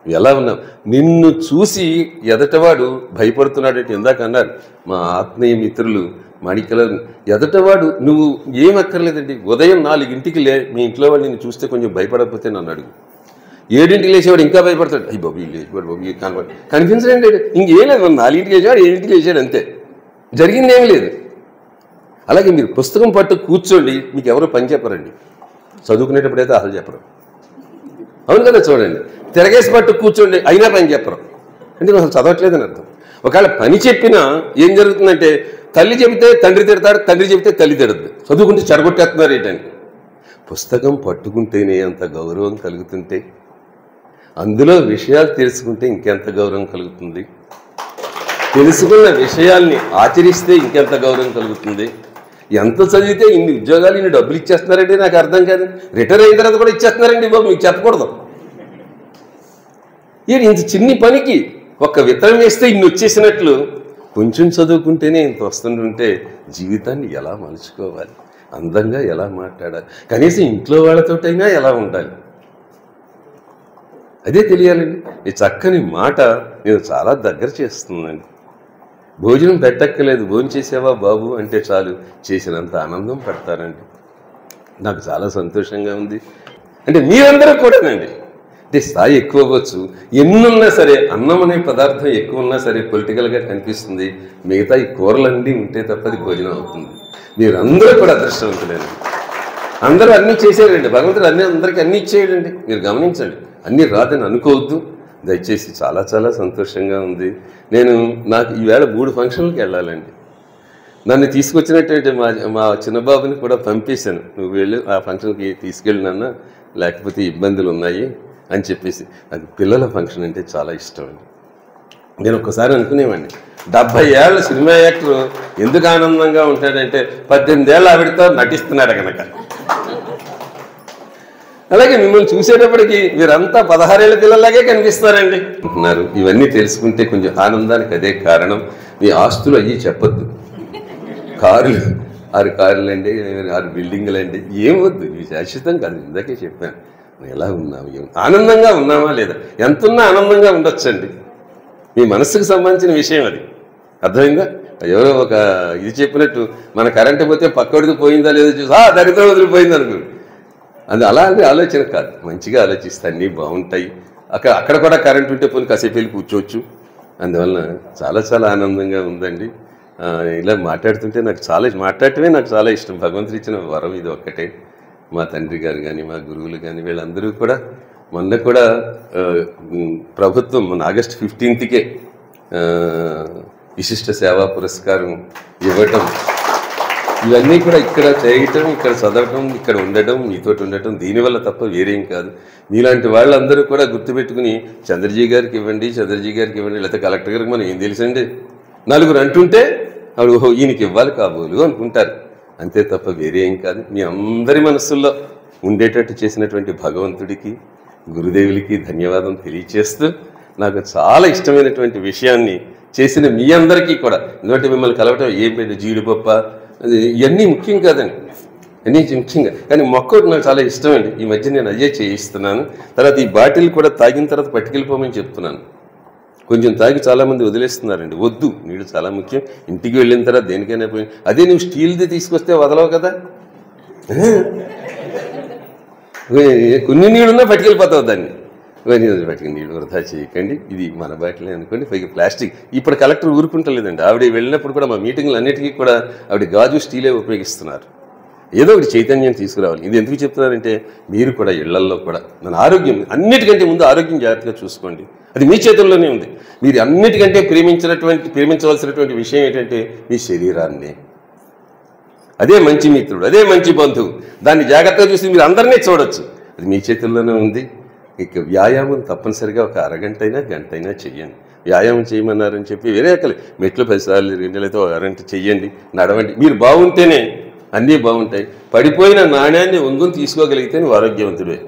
S13: ఎలా ఉన్నావు? నిన్ను చూసి ఎదటవాడు భయపడుతున్నాడంటే ఇందాక అన్నారు మా ఆత్మీయ మిత్రులు మాణిక్యల, ఎదటవాడు నువ్వు ఏం అక్కర్లేదండి, ఉదయం 4ంటికి మీ ఇంట్లో వాళ్ళు నిన్ను చూస్తే కొంచెం భయపడకపోతే నన్ను అడుగు. 7ంటికి లేచేవాడు ఇంకా భయపడతాడు, అయ్యి బాబు లేచివాడు బాబు కనిపించడండి. ఇంకేం లేదు, 4ంటికి లేచేవాడు 7ంటికి లేచాడు అంతే, జరిగిందేమీ లేదు. అలాగే మీరు పుస్తకం పట్టు కూర్చోండి, మీకు ఎవరు పని చెప్పరండి. చదువుకునేటప్పుడైతే అసలు చెప్పరు, అవును కదా? చూడండి, తిరగేసి పట్టు కూర్చోండి అయినా పని చెప్పరు, అంటే నువ్వు అసలు చదవట్లేదని అర్థం. ఒకవేళ పని చెప్పినా ఏం జరుగుతుందంటే తల్లి చెబితే తండ్రి తిడతాడు, తండ్రి చెబితే తల్లి తిడద్దు, చదువుకుంటే చెడగొట్టేస్తున్నారు ఏంటని. పుస్తకం పట్టుకుంటేనే అంత గౌరవం కలుగుతుంటే అందులో విషయాలు తెలుసుకుంటే ఇంకెంత గౌరవం కలుగుతుంది, తెలుసుకున్న విషయాల్ని ఆచరిస్తే ఇంకెంత గౌరవం కలుగుతుంది. ఎంత చదివితే ఇన్ని ఉద్యోగాలు ఇన్ని డబ్బులు ఇచ్చేస్తున్నారంటే నాకు అర్థం కాదు. రిటైర్ అయిన తర్వాత కూడా ఇచ్చేస్తున్నారండి బాబు, మీకు చెప్పకూడదు. ఇంత చిన్ని పనికి ఒక్క విత్తనం వేస్తే ఇన్ని వచ్చేసినట్లు కొంచెం చదువుకుంటేనే ఇంత వస్తుంటుంటే జీవితాన్ని ఎలా మలుచుకోవాలి, అందంగా ఎలా మాట్లాడాలి, కనీసం ఇంట్లో వాళ్ళతోటైనా ఎలా ఉండాలి, అదే తెలియాలండి. ఈ చక్కని మాట నేను చాలా దగ్గర చేస్తుందండి. భోజనం పెట్టక్కలేదు, భోజనం చేసావా బాబు అంటే చాలు చేసినంత ఆనందం పడతారండి. నాకు చాలా సంతోషంగా ఉంది. అంటే మీరందరూ కూడానండి, అంటే స్థాయి ఎక్కువ అవ్వచ్చు, ఎన్నున్నా సరే అన్నం అనే పదార్థం ఎక్కువ ఉన్నా సరే పొలిటికల్గా కనిపిస్తుంది, మిగతా ఈ కూరలన్నీ ఉంటే తప్పది భోజనం అవుతుంది. మీరందరూ కూడా అదృష్టవంతులేనండి. అందరూ అన్నీ చేసేయండి, భగవంతుడు అందరికీ అన్నీ ఇచ్చేయడండి. మీరు గమనించండి, అన్నీ రాదని అనుకోవద్దు దయచేసి. చాలా చాలా సంతోషంగా ఉంది. నాకు ఈవేళ 3 ఫంక్షన్లకు వెళ్ళాలండి. నన్ను తీసుకొచ్చినట్టు మా చిన్నబాబుని కూడా పంపేశాను, నువ్వు వెళ్ళి ఆ ఫంక్షన్కి తీసుకెళ్ళినా లేకపోతే ఇబ్బందులు ఉన్నాయి అని చెప్పేసి. నాకు పిల్లల ఫంక్షన్ అంటే చాలా ఇష్టం అండి. నేను ఒక్కసారి అనుకునేవాడిని, 70 ఏళ్ళ సినిమా యాక్టర్ ఎందుకు ఆనందంగా ఉంటాడంటే 18 ఏళ్ళ ఆవిడతో నటిస్తున్నాడు కనుక. అలాగే మిమ్మల్ని చూసేటప్పటికి మీరంతా 16 ఏళ్ళ పిల్లలాగే కనిపిస్తారండి అంటున్నారు. ఇవన్నీ తెలుసుకుంటే కొంచెం ఆనందానికి అదే కారణం. మీ ఆస్తులు అయ్యి చెప్పొద్దు, 6 కార్లు అండి, 6 బిల్డింగులు అండి, ఏం వద్దు, ఇవి శాశ్వతం కాదు. ఇందాకే చెప్పాను, ఎలా ఉన్నాము, ఆనందంగా ఉన్నామా లేదా, ఎంతున్నా ఆనందంగా ఉండొచ్చండి. మీ మనస్సుకు సంబంధించిన విషయం అది, అర్థమైందా? ఎవరో ఒక ఇది చెప్పినట్టు మన కరెంటు పోతే పక్కడికి పోయిందా లేదో చూసి దరిద్రం వదిలిపోయింది అనుకోండి, అది అలాంటి ఆలోచన కాదు. మంచిగా ఆలోచిస్తే అన్నీ బాగుంటాయి. అక్కడ కూడా కరెంట్ ఉంటే పోనీ కాసేపు వెళ్ళి కూర్చోవచ్చు. అందువలన చాలా చాలా ఆనందంగా ఉందండి. ఇలా మాట్లాడుతుంటే మాట్లాడటమే నాకు చాలా ఇష్టం. భగవంతుడు ఇచ్చిన వరం ఇది ఒక్కటే. మా తండ్రి గారు కానీ మా గురువులు కానీ వీళ్ళందరూ కూడా మొన్న కూడా ప్రభుత్వం ఆగస్టు 15కే విశిష్ట సేవా పురస్కారం ఇవ్వటం, ఇవన్నీ కూడా ఇక్కడ చేయటం, ఇక్కడ చదవటం, ఇక్కడ ఉండటం, మీతోటి ఉండటం, దీనివల్ల తప్ప వేరేం కాదు. మీలాంటి వాళ్ళందరూ కూడా గుర్తుపెట్టుకుని చంద్రజీ గారికి ఇవ్వండి, చంద్రజీ గారికి ఇవ్వండి, లేకపోతే కలెక్టర్ గారికి మనం ఏం తెలుసండి, నలుగురు అంటుంటే అప్పుడు ఓహో ఈయనకి ఇవ్వాలి కాబోలు అనుకుంటారు, అంతే తప్ప వేరే ఏం కాదు. మీ అందరి మనస్సుల్లో ఉండేటట్టు చేసినటువంటి భగవంతుడికి, గురుదేవులకి ధన్యవాదం తెలియచేస్తూ, నాకు చాలా ఇష్టమైనటువంటి విషయాన్ని చేసిన మీ అందరికీ కూడా, ఎందుకంటే మిమ్మల్ని కలవటం ఏం పెద్ద జీడిపప్ప ఇవన్నీ ముఖ్యం కాదండి, అన్నీ ముఖ్యంగా, కానీ మొక్కటి నాకు చాలా ఇష్టం అండి. ఈ మధ్య నేను అదే చేయిస్తున్నాను. తర్వాత ఈ బాటిల్ కూడా తాగిన తర్వాత పట్టుకెళ్ళిపోమని చెప్తున్నాను. కొంచెం తాగి చాలామంది వదిలేస్తున్నారండి, వద్దు, నీళ్ళు చాలా ముఖ్యం. ఇంటికి వెళ్ళిన తర్వాత దేనికైనా పోయి అదే నువ్వు స్టీల్ది తీసుకొస్తే వదలవు కదా, కొన్ని నీళ్ళున్నా పట్టుకెళ్ళిపోతావు దాన్ని. పట్టుకుని నీళ్ళు వృధా చేయకండి, ఇది మన బాటిలే అనుకోండి. పైకి ప్లాస్టిక్ ఇప్పుడు కలెక్టర్ ఊరుకుంటలేదండి. ఆవిడ వెళ్ళినప్పుడు కూడా మా మీటింగ్లు అన్నిటికీ కూడా ఆవిడ గాజు స్టీలే ఉపయోగిస్తున్నారు. ఏదో ఒకటి చైతన్యం తీసుకురావాలి. ఇది ఎందుకు చెప్తున్నారంటే మీరు కూడా ఇళ్లల్లో కూడా మన ఆరోగ్యం, అన్నిటికంటే ముందు ఆరోగ్యం జాగ్రత్తగా చూసుకోండి, అది మీ చేతుల్లోనే ఉంది. మీరు అన్నిటికంటే ప్రేమించవలసినటువంటి విషయం ఏంటంటే మీ శరీరాన్ని. అదే మంచి మిత్రుడు, అదే మంచి బంధువు. దాన్ని జాగ్రత్తగా చూసి మీరు అందరినీ చూడొచ్చు, అది మీ చేతుల్లోనే ఉంది. ఇక వ్యాయామం తప్పనిసరిగా ఒక అరగంటైనా గంటైనా చెయ్యండి. వ్యాయామం చేయమన్నారని చెప్పి వేరే మెట్లు 10 సార్లు 2 నెలలతో అరగంట చెయ్యండి, నడవండి. మీరు బాగుంటేనే అన్నీ బాగుంటాయి. పడిపోయిన నాణ్యాన్ని ఒంగుని తీసుకోగలిగితే నువ్వు ఆరోగ్యవంతుడే.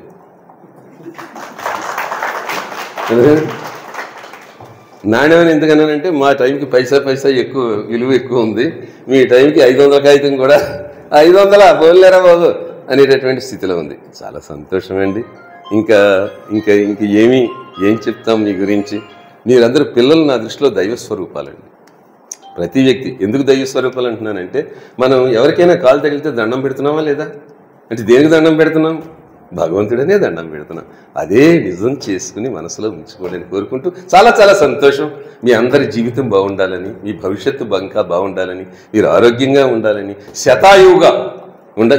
S13: నాణ్యం ఎందుకన్నానంటే మా టైంకి పైసా ఎక్కువ విలువ ఎక్కువ ఉంది, మీ టైంకి 500 కాగితం కూడా 500 పోలేరా బాబు అనేటటువంటి స్థితిలో ఉంది. చాలా సంతోషమండి. ఇంకా ఇంకా ఇంక ఏం చెప్తాం మీ గురించి. మీరందరూ పిల్లలు నా దృష్టిలో దైవ స్వరూపాలండి. ప్రతి వ్యక్తి ఎందుకు దైవ స్వరూపాలు అంటున్నానంటే, మనం ఎవరికైనా కాలు తగిలితే దండం పెడుతున్నామా లేదా? అంటే దేనికి దండం పెడుతున్నాం? భగవంతుడనే దండం పెడుతున్నాం. అదే నిజం చేసుకుని మనసులో ఉంచుకోవాలని కోరుకుంటూ చాలా చాలా సంతోషం. మీ అందరి జీవితం బాగుండాలని, మీ భవిష్యత్తు ఇంకా బాగుండాలని, మీరు ఆరోగ్యంగా ఉండాలని, శతాయువుగా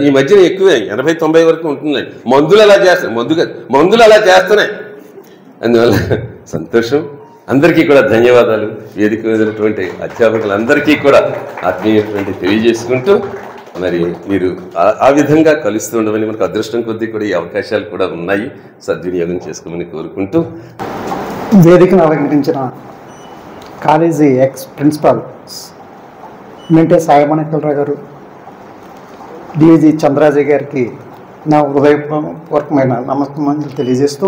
S13: ఈ మధ్యన ఎక్కువే 80-90 వరకు ఉంటున్నాయి. మందులు అలా చేస్తాయి, మందులు అలా చేస్తున్నాయి. అందువల్ల సంతోషం. అందరికీ కూడా ధన్యవాదాలు. వేదిక మీదటువంటి అధ్యాపకులందరికీ కూడా ఆత్మీయటువంటి తెలియజేసుకుంటూ, మరి మీరు ఆ విధంగా కలుస్తూ ఉండమని, మనకు అదృష్టం కొద్దీ కూడా ఈ అవకాశాలు కూడా ఉన్నాయి, సద్వినియోగం చేసుకోమని కోరుకుంటూ,
S14: వేదికను అలంకరించిన కాలేజీ ఎక్స్ ప్రిన్సిపాల్ మెంటే సాయమణికలరావు గారు, డిఐజీ చంద్రాజయ్ గారికి నా హృదయపూర్వకమైన నమస్కారాలు తెలియజేస్తూ,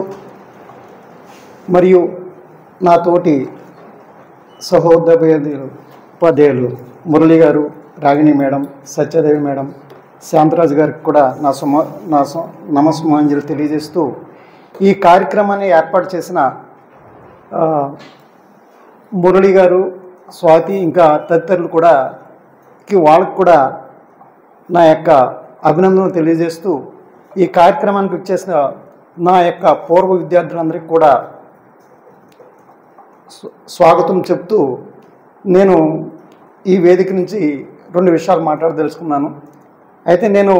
S14: మరియు నా తోటి సహోదరులు ఉపాధ్యాయులు మురళి గారు, రాగిణి మేడం, సత్యదేవి మేడం, శాంతరాజు గారికి కూడా నా నమస్కారాలు తెలియజేస్తూ, ఈ కార్యక్రమాన్ని ఏర్పాటు చేసిన మురళి గారు, స్వాతి, ఇంకా తదితరులు కూడా వాళ్ళకు కూడా నా యొక్క అభినందనలు తెలియజేస్తూ, ఈ కార్యక్రమానికి వచ్చేసిన నా యొక్క పూర్వ విద్యార్థులందరికీ కూడా స్వాగతం చెప్తూ, నేను ఈ వేదిక నుంచి 2 విషయాలు మాట్లాడదలుచుకున్నాను. అయితే నేను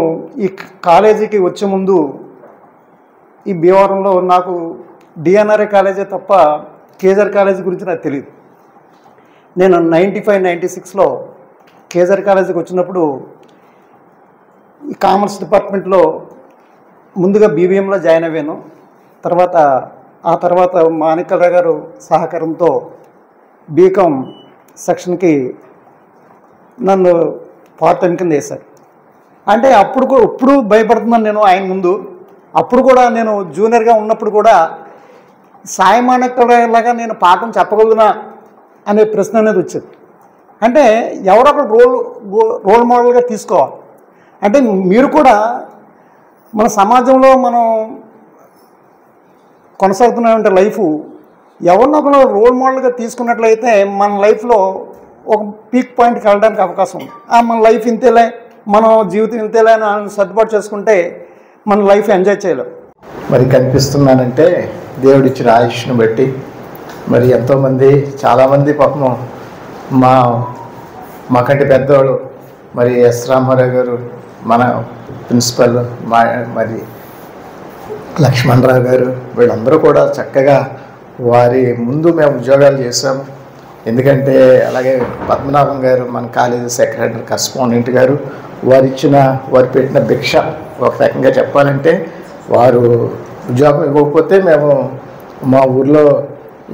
S14: ఈ కాలేజీకి వచ్చే ముందు ఈ భీమవరంలో నాకు డిఎన్ఆర్ఏ కాలేజే తప్ప కేజర్ కాలేజీ గురించి నాకు తెలియదు. నేను 95-96లో కేజర్ కాలేజీకి వచ్చినప్పుడు ఈ కామర్స్ డిపార్ట్మెంట్లో ముందుగా బీబీఎంలో జాయిన్ అయ్యాను. ఆ తర్వాత మాణిక్యరావు గారు సహకారంతో బీకామ్ సెక్షన్కి నన్ను పార్ట్ టైం కింద వేశారు. అంటే ఇప్పుడు భయపడుతున్నాను నేను ఆయన ముందు. అప్పుడు కూడా నేను జూనియర్గా ఉన్నప్పుడు కూడా సాయి మాణిక్యరావులాగా నేను పాఠం చెప్పగలుగునా అనే ప్రశ్న అనేది వచ్చేది. అంటే ఎవరొకరు రోల్ మోడల్గా తీసుకోవాలి. అంటే మీరు కూడా మన సమాజంలో మనం కొనసాగుతున్నామంటే లైఫ్ ఎవరినొకరు రోల్ మోడల్గా తీసుకున్నట్లయితే మన లైఫ్లో ఒక పీక్ పాయింట్కి వెళ్ళడానికి అవకాశం ఉంది. మన లైఫ్ ఇంతేలే, మన జీవితం ఇంతేలే అని సర్దుబాటు చేసుకుంటే మన లైఫ్ ఎంజాయ్ చేయలేం.
S15: మరి కనిపిస్తున్నానంటే దేవుడిచ్చిన ఆయుష్ను బట్టి మరి ఎంతోమంది, చాలామంది పాపం మాకంటే పెద్దవాళ్ళు, మరి ఎస్ రామారావు గారు మన ప్రిన్సిపల్, మరి లక్ష్మణరావు గారు, వీళ్ళందరూ కూడా చక్కగా వారి ముందు మేము ఉద్యోగాలు చేసాము. ఎందుకంటే అలాగే పద్మనాభం గారు మన కాలేజీ సెక్రటరీ కరెస్పాండెంట్ గారు, వారు పెట్టిన భిక్ష ఒక రకంగా చెప్పాలంటే, వారు ఉద్యోగం ఇవ్వకపోతే మేము మా ఊర్లో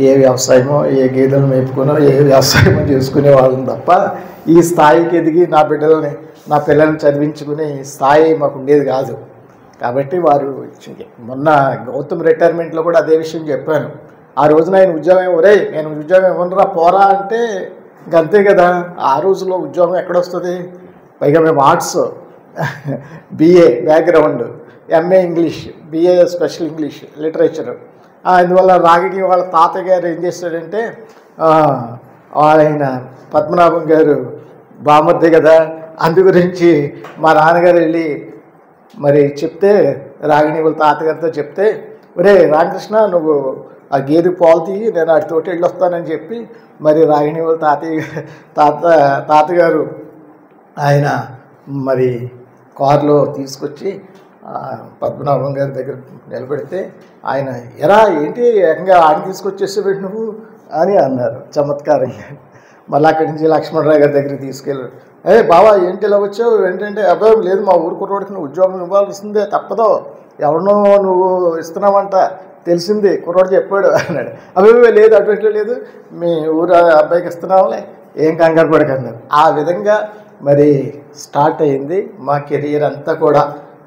S15: ఏ వ్యవసాయమో, ఏ గేదెలు మేపుకునో, ఏ వ్యవసాయమో చేసుకునే వాళ్ళం తప్ప ఈ స్థాయికి ఎదిగి నా పిల్లల్ని చదివించుకునే స్థాయి మాకు ఉండేది కాదు. కాబట్టి వారు మొన్న గౌతమ్ రిటైర్మెంట్లో కూడా అదే విషయం చెప్పాను. ఆ రోజున ఆయన నేను ఉద్యోగం ఇవ్వనురా పోరా అంటే ఇంకంతే కదా. ఆ రోజులో ఉద్యోగం ఎక్కడొస్తుంది? పైగా మేము arts, BA background, MA English, BA special English literature. అందువల్ల రాగిణి వాళ్ళ తాతయ్య గారు ఏం చేస్తాడంటే, ఆయన పద్మనాభం గారు బామర్ది కదా, అందు గురించి మా నాన్నగారు వెళ్ళి మరి చెప్తే, రాగిణి వాళ్ళ తాతగారితో చెప్తే, ఒరే రామకృష్ణ నువ్వు ఆ గేదె పాలు తీయి, నేను వాటితోటి వెళ్ళొస్తానని చెప్పి మరి రాగిణి వాళ్ళ తాతగారు ఆయన మరి కారులో తీసుకొచ్చి పద్మనాభం గారి దగ్గర నిలబెడితే ఆయన ఎరా ఏంటి ఏకంగా ఆడిని తీసుకొచ్చేసేవాడు నువ్వు అని అన్నారు చమత్కారంగా. మళ్ళీ అక్కడి నుంచి లక్ష్మణరావు గారి దగ్గరికి తీసుకెళ్ళారు. బావా ఏంటి ఇలా వచ్చావు? ఏంటంటే అబ్బాయి లేదు, మా ఊరు కుర్రోడికి నువ్వు ఉద్యోగం ఇవ్వాల్సిందే, తప్పదో, ఎవరినో నువ్వు ఇస్తున్నావంట తెలిసింది, కుర్రోడు చెప్పాడు అన్నాడు. అబ్బాయి లేదు, అటువంటి లేదు, మీ ఊరు అబ్బాయికి ఇస్తున్నావులే, ఏం కంగారు పడకన్నారు. ఆ విధంగా మరి స్టార్ట్ అయింది మా కెరీర్ అంతా కూడా.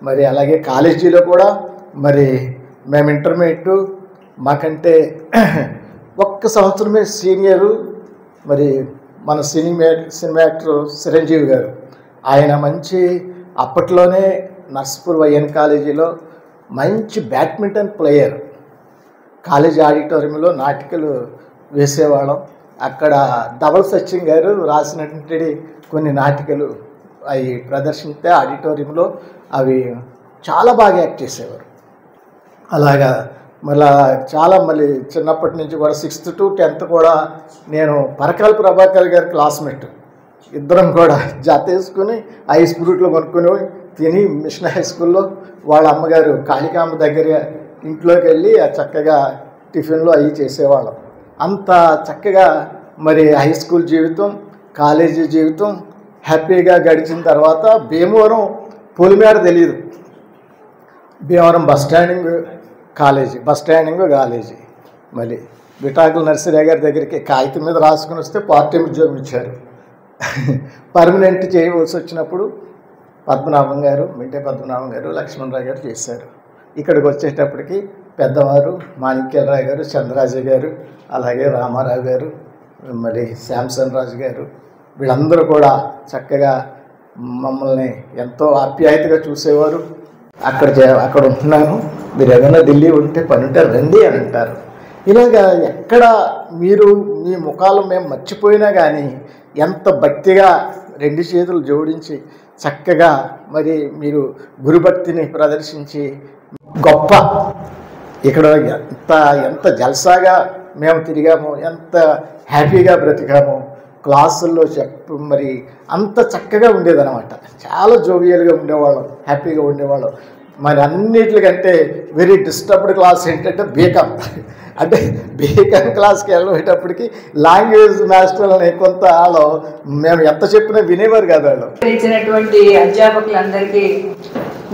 S15: మరి అలాగే కాలేజీలో కూడా మరి మేము ఇంటర్మీడియట్ మాకంటే 1 సంవత్సరమే సీనియరు మరి మన సినిమా యాక్టర్ చిరంజీవి గారు. ఆయన మంచి అప్పట్లోనే నర్సాపూర్ వైఎన్ కాలేజీలో మంచి బ్యాడ్మింటన్ ప్లేయర్. కాలేజీ ఆడిటోరియంలో నాటికలు వేసేవాళ్ళం. అక్కడ ధవల్ సచిన్ గారు రాసినటువంటి కొన్ని నాటికలు అవి ప్రదర్శిస్తే ఆడిటోరియంలో అవి చాలా బాగా యాక్ట్ చేసేవారు. అలాగా మళ్ళీ చిన్నప్పటి నుంచి కూడా 6th to 10th కూడా నేను పరకాల ప్రభాకర్ గారి క్లాస్మేట్. ఇద్దరం కూడా జత వేసుకుని ఐస్ ఫ్రూట్లో కొనుక్కొని తిని మిషన్ హై స్కూల్లో వాళ్ళ అమ్మగారు కాళికాంబ దగ్గర ఇంట్లోకి వెళ్ళి చక్కగా టిఫిన్లు అవి చేసేవాళ్ళం. అంత చక్కగా మరి హై స్కూల్ జీవితం, కాలేజీ జీవితం హ్యాపీగా గడిచిన తర్వాత భీమవరం పొలిమేర తెలియదు, భీమవరం బస్ స్టాండింగ్ కాలేజీ మళ్ళీ విఠాకుల నరసింహరావు గారి దగ్గరికి కాగితం మీద రాసుకుని వస్తే పార్ట్ టైం ఉద్యోగం ఇచ్చారు. పర్మనెంట్ చేయవలసి వచ్చినప్పుడు మింటే పద్మనాభం గారు లక్ష్మణరావు గారు చేశారు. ఇక్కడికి వచ్చేటప్పటికి పెద్దవారు మాణిక్యరావు గారు, చంద్రరాజు గారు, అలాగే రామారావు గారు, మరి శాంసన్ రాజు గారు వీళ్ళందరూ కూడా చక్కగా మమ్మల్ని ఎంతో ఆప్యాయతగా చూసేవారు. అక్కడ ఉంటున్నాను, మీరు ఏదైనా ఢిల్లీ ఉంటే పని ఉంటే రండి అని అంటారు. ఇలాగా ఎక్కడ మీరు మీ ముఖాలు మేము మర్చిపోయినా కానీ ఎంత భక్తిగా 2 చేతులు జోడించి చక్కగా మరి మీరు గురుభక్తిని ప్రదర్శించి గొప్ప ఇక్కడ ఎంత జల్సాగా మేము తిరిగాము, ఎంత హ్యాపీగా బ్రతికాము. క్లాసుల్లో మరి అంత చక్కగా ఉండేదన్నమాట. చాలా జోవియల్గా ఉండేవాళ్ళం, హ్యాపీగా ఉండేవాళ్ళం. మరి అన్నిటికంటే వెరీ డిస్టర్బ్డ్ క్లాస్ ఏంటంటే బీకామ్. అంటే బీకామ్ క్లాస్కి వెళ్ళేటప్పటికి లాంగ్వేజ్ మాస్టర్లని కొంత వాళ్ళు మేము ఎంత చెప్పినా వినేవారు కదా. వాళ్ళు
S16: ఇచ్చినటువంటి అధ్యాపకులందరికీ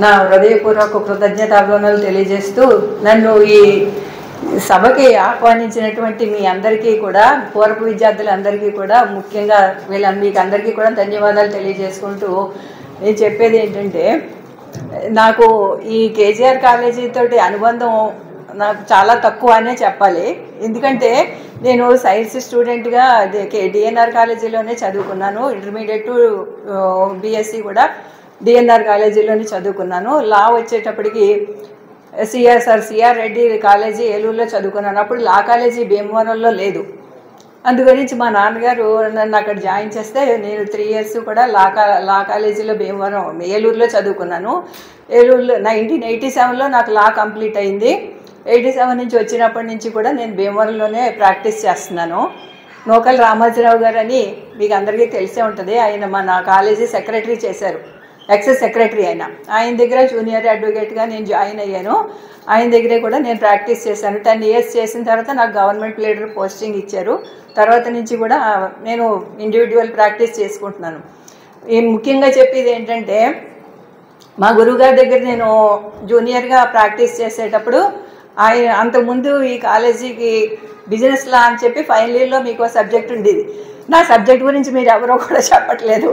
S16: నా హృదయపూర్వక కృతజ్ఞతాభివందనలు తెలియజేస్తూ నన్ను ఈ సభకి ఆహ్వానించినటువంటి మీ అందరికీ కూడా, పూర్వ విద్యార్థులందరికీ కూడా, ముఖ్యంగా మీకు అందరికీ కూడా ధన్యవాదాలు తెలియజేసుకుంటూ నేను చెప్పేది ఏంటంటే, నాకు ఈ కేజీఆర్ కాలేజీతో అనుబంధం నాకు చాలా తక్కువ అనే చెప్పాలి. ఎందుకంటే నేను సైన్స్ స్టూడెంట్గా డిఎన్ఆర్ కాలేజీలోనే చదువుకున్నాను. ఇంటర్మీడియట్ టు బీఎస్సీ కూడా డిఎన్ఆర్ కాలేజీలోనే చదువుకున్నాను. లా వచ్చేటప్పటికి సిఆర్ రెడ్డి కాలేజీ ఏలూరులో చదువుకున్నాను. అప్పుడు లా కాలేజీ భీమవరంలో లేదు. అందుగురించి మా నాన్నగారు నన్ను అక్కడ జాయిన్ చేస్తే నేను 3 years కూడా లా కాలేజీలో భీమవరం ఏలూరులో చదువుకున్నాను. ఏలూరులో 1987లో నాకు లా కంప్లీట్ అయింది. 87 నుంచి వచ్చినప్పటి నుంచి కూడా నేను భీమవరంలోనే ప్రాక్టీస్ చేస్తున్నాను. నోకల్ రామాజీరావు గారు అని మీకు అందరికీ తెలిసే ఉంటుంది. ఆయన మన కాలేజీ సెక్రటరీ చేశారు, ఎక్సైజ్ సెక్రటరీ ఆయన దగ్గర జూనియర్ అడ్వకేట్గా నేను జాయిన్ అయ్యాను. ఆయన దగ్గరే కూడా నేను ప్రాక్టీస్ చేశాను. 10 years చేసిన తర్వాత నాకు గవర్నమెంట్ లీడర్ పోస్టింగ్ ఇచ్చారు. తర్వాత నుంచి కూడా నేను ఇండివిజువల్ ప్రాక్టీస్ చేసుకుంటున్నాను. ముఖ్యంగా చెప్పేది ఏంటంటే, మా గురువుగారి దగ్గర నేను జూనియర్గా ప్రాక్టీస్ చేసేటప్పుడు ఆయన అంతకుముందు ఈ కాలేజీకి బిజినెస్ లా అని చెప్పి ఫైనల్ ఇయర్లో మీకు సబ్జెక్ట్ ఉండేది. నా సబ్జెక్ట్ గురించి మీరు ఎవరో కూడా చెప్పట్లేదు.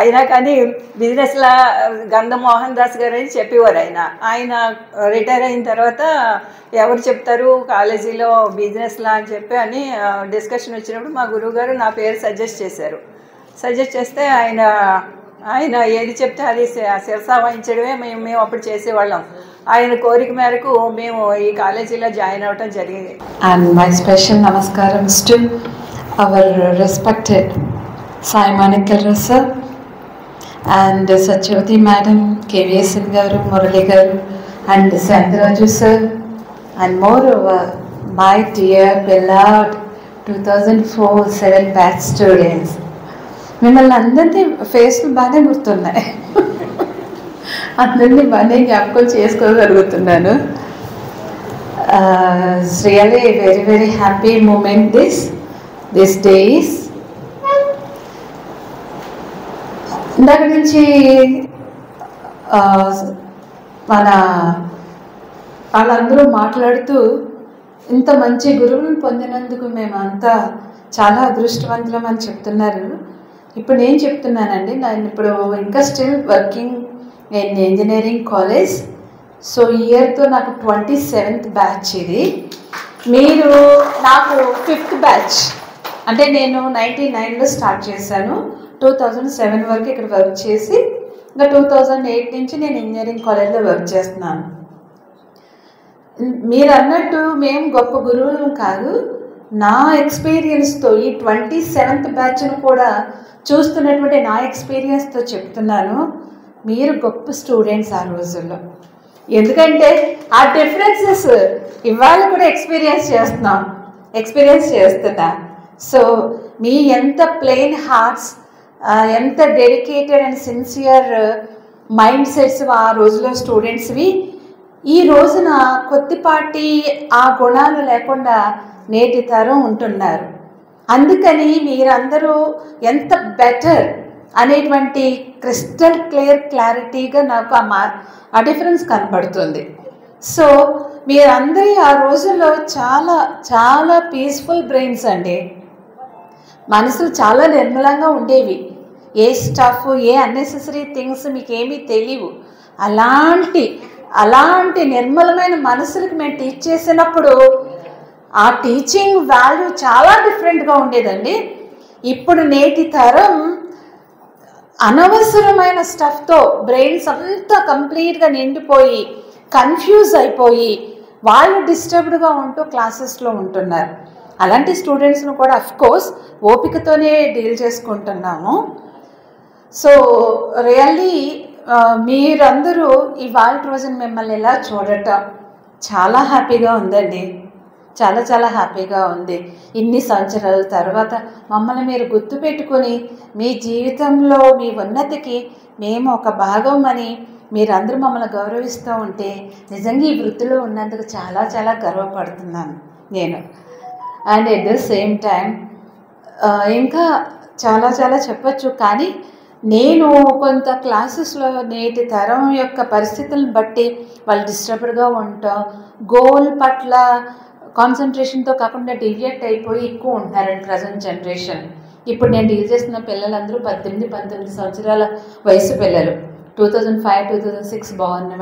S16: అయినా కానీ బిజినెస్ లా గంధ మోహన్ దాస్ గారు అని చెప్పేవారు. ఆయన రిటైర్ అయిన తర్వాత ఎవరు చెప్తారు కాలేజీలో బిజినెస్ లా అని చెప్పి అని డిస్కషన్ వచ్చినప్పుడు మా గురువు గారు నా పేరు సజెస్ట్ చేశారు. సజెస్ట్ చేస్తే ఆయన ఏది చెప్తే అది శిరసా వహించడమే మేము అప్పుడు చేసేవాళ్ళం. ఆయన కోరిక మేరకు మేము ఈ కాలేజీలో జాయిన్ అవ్వటం జరిగింది.
S17: And my special namaskaram to our respected Sai Manikya sir and Satyavati madam, KVS garu, Murali garu and Sandraju sir, and moreover my dear beloved 2004-7 batch students. మిమ్మల్ని అందరినీ ఫేస్లు బాగానే గుర్తున్నాయి, అందరినీ బాగానే జ్ఞాపకం చేసుకోగలుగుతున్నాను. Really very very happy moment this days. ఇందాక నుంచి మన వాళ్ళందరూ మాట్లాడుతూ ఇంత మంచి గురువులను పొందినందుకు మేమంతా చాలా అదృష్టవంతులం అని చెప్తున్నారు. ఇప్పుడు నేను చెప్తున్నానండి, నేను ఇప్పుడు ఇంకా still working in engineering college. So ఇయర్తో నాకు 27th బ్యాచ్ ఇది. మీరు నాకు 5th బ్యాచ్. అంటే నేను 99లో స్టార్ట్ చేశాను, 2007 వరకు ఇక్కడ వర్క్ చేసి ఇంకా 2008 నుంచి నేను ఇంజనీరింగ్ కాలేజ్లో వర్క్ చేస్తున్నాను. మీరు అన్నట్టు మేము గొప్ప గురువులు కాదు, నా ఎక్స్పీరియన్స్తో ఈ 27th బ్యాచ్ను కూడా చూస్తున్నటువంటి నా ఎక్స్పీరియన్స్తో చెప్తున్నాను, మీరు గొప్ప స్టూడెంట్స్ ఆ రోజుల్లో. ఎందుకంటే ఆ డిఫరెన్సెస్ ఇవాళ కూడా ఎక్స్పీరియన్స్ చేస్తున్నా. సో మీ ఎంత ప్లెయిన్ హార్ట్స్, ఎంత dedicated and sincere mind sets ఆ రోజులో స్టూడెంట్స్వి, ఈ రోజున కొద్దిపాటి ఆ గుణాలు లేకుండా నేటి తరం ఉంటున్నారు. అందుకని మీరందరూ ఎంత బెటర్ అనేటువంటి క్రిస్టల్ క్లారిటీగా నాకు ఆ డిఫరెన్స్ కనబడుతుంది. సో మీరందరి ఆ రోజుల్లో చాలా చాలా పీస్ఫుల్ బ్రెయిన్స్ అండి. మనసులు చాలా నిర్మలంగా ఉండేవి. ఏ స్టఫ్, ఏ అన్నెసెసరీ థింగ్స్ మీకేమీ తెలియవు. అలాంటి నిర్మలమైన మనసులకు మేము టీచ్ చేసినప్పుడు ఆ టీచింగ్ వాల్యూ చాలా డిఫరెంట్గా ఉండేదండి. ఇప్పుడు నేటి తరం అనవసరమైన స్టఫ్తో బ్రెయిన్స్ అంతా కంప్లీట్గా నిండిపోయి కన్ఫ్యూజ్ అయిపోయి వాళ్ళు డిస్టర్బ్డ్గా ఉంటూ క్లాసెస్లో ఉంటున్నారు. అలాంటి స్టూడెంట్స్ను కూడా అఫ్కోర్స్ ఓపికతోనే డీల్ చేసుకుంటున్నాము. సో రియల్లీ మీరందరూ ఇవాళ రోజున మిమ్మల్ని ఇలా చూడటం చాలా హ్యాపీగా ఉందండి. చాలా చాలా హ్యాపీగా ఉంది. ఇన్ని సంవత్సరాల తర్వాత మమ్మల్ని మీరు గుర్తుపెట్టుకొని మీ జీవితంలో మీ ఉన్నతికి మేము ఒక భాగం అని మీరందరూ మమ్మల్ని గౌరవిస్తూ ఉంటే నిజంగా ఈ వృత్తిలో ఉన్నందుకు చాలా చాలా గర్వపడుతున్నాను నేను. And at the same time ఇంకా చాలా చాలా చెప్పచ్చు, కానీ నేను కొంత క్లాసెస్లో నేటి తరం యొక్క పరిస్థితులను బట్టి వాళ్ళు డిస్టర్బ్డ్గా ఉంటాం, గోల్ పట్ల కాన్సన్ట్రేషన్తో కాకుండా డివియేట్ అయిపోయి ఎక్కువ ఉంటున్నారండి ప్రజెంట్ జనరేషన్. ఇప్పుడు నేను డీల్ చేస్తున్న పిల్లలందరూ 18-19 సంవత్సరాల వయసు పిల్లలు, 2005-2006 బాగున్న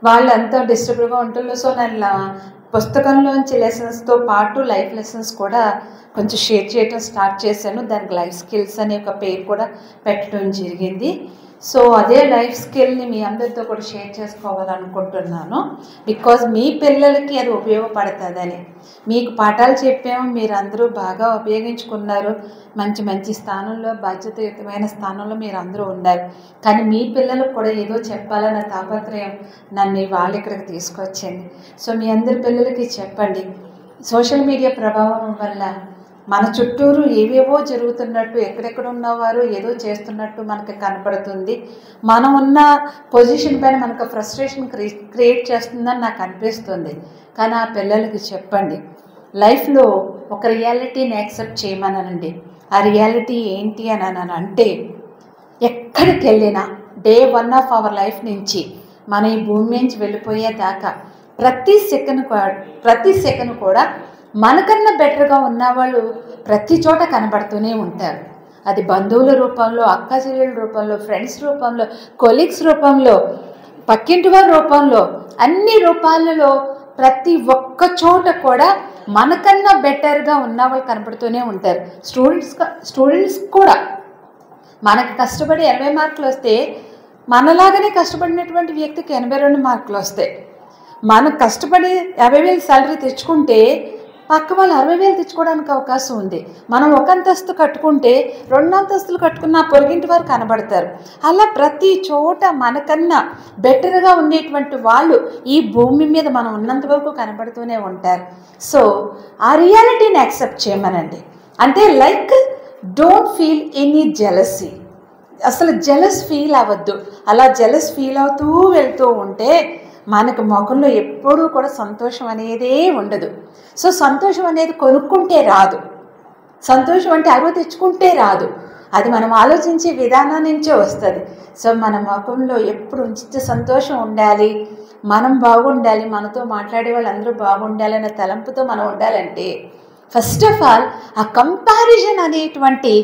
S17: వాళ్ళంతా డిస్టర్బ్డ్గా ఉంటుందో. సో నేను పుస్తకంలోంచి లెసన్స్తో పాటు లైఫ్ లెసన్స్ కూడా కొంచెం షేర్ చేయడం స్టార్ట్ చేశాను. దానికి లైఫ్ స్కిల్స్ అనే ఒక పేరు కూడా పెట్టడం జరిగింది. సో అదే లైఫ్ స్కిల్ని మీ అందరితో కూడా షేర్ చేసుకోవాలనుకుంటున్నాను. బికాజ్ మీ పిల్లలకి అది ఉపయోగపడుతుందని మీకు పాఠాలు చెప్పాము, మీరందరూ బాగా ఉపయోగించుకున్నారు, మంచి మంచి స్థానంలో బాధ్యతాయుతమైన స్థానంలో మీరు అందరూ ఉన్నారు. కానీ మీ పిల్లలకు కూడా ఏదో చెప్పాలన్న తాపత్రయం నన్ను వాళ్ళు ఇక్కడికి తీసుకొచ్చింది. సో మీ అందరి పిల్లలకి చెప్పండి, సోషల్ మీడియా ప్రభావం వల్ల మన చుట్టూరు ఏవేవో జరుగుతున్నట్టు, ఎక్కడెక్కడ ఉన్నవారు ఏదో చేస్తున్నట్టు మనకు కనపడుతుంది. మనం ఉన్న పొజిషన్ పైన మనకు ఫ్రస్ట్రేషన్ క్రియేట్ చేస్తుందని నాకు అనిపిస్తుంది. కానీ ఆ పిల్లలకి చెప్పండి, లైఫ్లో ఒక రియాలిటీని యాక్సెప్ట్ చేయమనండి. ఆ రియాలిటీ ఏంటి అని అంటే, ఎక్కడికి వెళ్ళినా డే 1 ఆఫ్ అవర్ లైఫ్ నుంచి మన ఈ భూమి నుంచి వెళ్ళిపోయేదాకా ప్రతి సెకండ్ కూడా మనకన్నా బెటర్గా ఉన్నవాళ్ళు ప్రతి చోట కనబడుతూనే ఉంటారు. అది బంధువుల రూపంలో, అక్క చెల్లెల రూపంలో, ఫ్రెండ్స్ రూపంలో, కొలీగ్స్ రూపంలో, పక్కింటి వారి రూపంలో, అన్ని రూపాలలో ప్రతి ఒక్క చోట కూడా మనకన్నా బెటర్గా ఉన్నవాళ్ళు కనబడుతూనే ఉంటారు. స్టూడెంట్స్ కూడా మనకు కష్టపడి 80 మార్కులు వస్తే మనలాగానే కష్టపడినటువంటి వ్యక్తికి 82 మార్కులు వస్తాయి. మనం కష్టపడి 50,000 శాలరీ తెచ్చుకుంటే పక్క వాళ్ళు 60,000 తెచ్చుకోవడానికి అవకాశం ఉంది. మనం ఒక అంతస్తు కట్టుకుంటే 2 అంతస్తులు కట్టుకున్న పొరుగింటి వారు కనబడతారు. అలా ప్రతి చోట మనకన్నా బెటర్గా ఉండేటువంటి వాళ్ళు ఈ భూమి మీద మనం ఉన్నంత వరకు కనబడుతూనే ఉంటారు. సో ఆ రియాలిటీని యాక్సెప్ట్ చేయమనండి. అంటే like don't feel any jealousy, అసలు జెలస్ ఫీల్ అవ్వద్దు. అలా జెలస్ ఫీల్ అవుతూ వెళ్తూ ఉంటే మనకు ముఖంలో ఎప్పుడూ కూడా సంతోషం అనేదే ఉండదు. సో సంతోషం అనేది కొనుక్కుంటే రాదు, సంతోషం అంటే అరువు తెచ్చుకుంటే రాదు, అది మనం ఆలోచించే విధానం నుంచే వస్తుంది. సో మన ముఖంలో ఎప్పుడు ఉంచితే సంతోషం ఉండాలి, మనం బాగుండాలి, మనతో మాట్లాడే వాళ్ళు అందరూ బాగుండాలి అనే తలంపుతో మనం ఉండాలంటే ఫస్ట్ ఆఫ్ ఆల్ ఆ కంపారిజన్ అనేటువంటి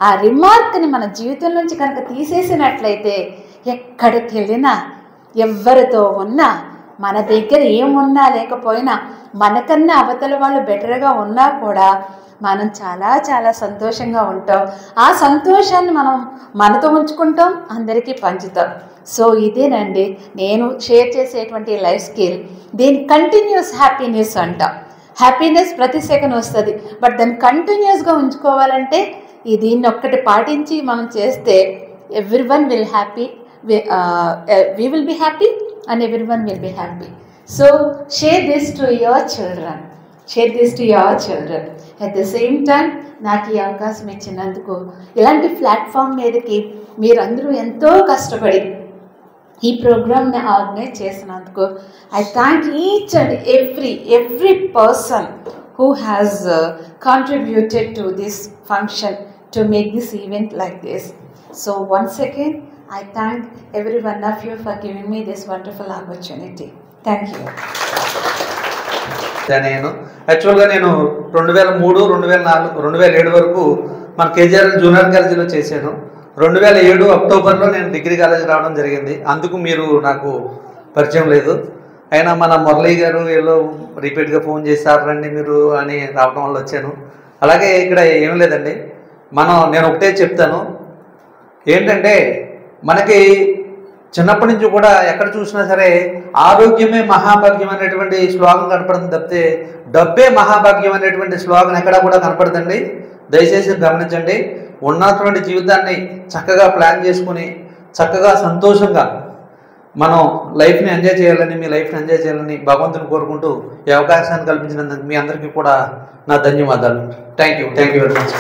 S17: ఆ రిమార్క్ని మన జీవితం నుంచి కనుక తీసేసినట్లయితే ఎక్కడికి వెళ్ళినా ఎవరితో ఉన్నా మన దగ్గర ఏమున్నా లేకపోయినా మనకన్నా అవతల వాళ్ళు బెటర్గా ఉన్నా కూడా మనం చాలా చాలా సంతోషంగా ఉంటాం. ఆ సంతోషాన్ని మనం మనతో ఉంచుకుంటాం, అందరికీ పంచుతాం. సో ఇదేనండి నేను షేర్ చేసేటువంటి లైఫ్ స్కిల్. దీని కంటిన్యూస్ హ్యాపీనెస్ అంటాం. హ్యాపీనెస్ ప్రతి సెకండ్ వస్తుంది, బట్ దాన్ని కంటిన్యూస్గా ఉంచుకోవాలంటే దీన్ని ఒక్కటి పాటించి మనం చేస్తే everyone will happy, we will be happy and everyone will be happy. So share this to your children. Share this to your children. At the same time నాకు ఈ అవకాశం ఇచ్చినందుకు, ఇలాంటి ప్లాట్ఫామ్ మీదకి మీరందరూ ఎంతో కష్టపడి ఈ ప్రోగ్రామ్ని ఆర్గనైజ్ చేసినందుకు I thank each and every person who has contributed to this function to make this event like this. So once again, I thank every one of you for giving me this wonderful opportunity. Thank you.
S18: నేను యాక్చువల్గా నేను 2003, 2004, 2007 వరకు మన కేజీఆర్ జూనియర్ కాలేజీలో చేశాను. 2007 అక్టోబర్లో నేను డిగ్రీ కాలేజీ రావడం జరిగింది. అందుకు మీరు నాకు పరిచయం లేదు. అయినా మన మురళీ గారు వీళ్ళు రిపీట్గా ఫోన్ చేశారు రండి మీరు అని రావడం వల్ల వచ్చాను. అలాగే ఇక్కడ ఏం లేదండి, నేను ఒకటే చెప్తాను ఏంటంటే, మనకి చిన్నప్పటి నుంచి కూడా ఎక్కడ చూసినా సరే ఆరోగ్యమే మహాభాగ్యం అనేటువంటి స్లోగన్ కనపడుతుంది తప్పితే డబ్బే మహాభాగ్యం అనేటువంటి స్లోగన్ ఎక్కడా కూడా కనపడుతుంది. దయచేసి గమనించండి. ఉన్నటువంటి జీవితాన్ని చక్కగా ప్లాన్ చేసుకుని చక్కగా సంతోషంగా మనం లైఫ్ని ఎంజాయ్ చేయాలని, మీ లైఫ్ని ఎంజాయ్ చేయాలని భగవంతుని కోరుకుంటూ ఈ అవకాశాన్ని కల్పించినందుకు మీ అందరికీ కూడా నా ధన్యవాదాలు. Thank you very much.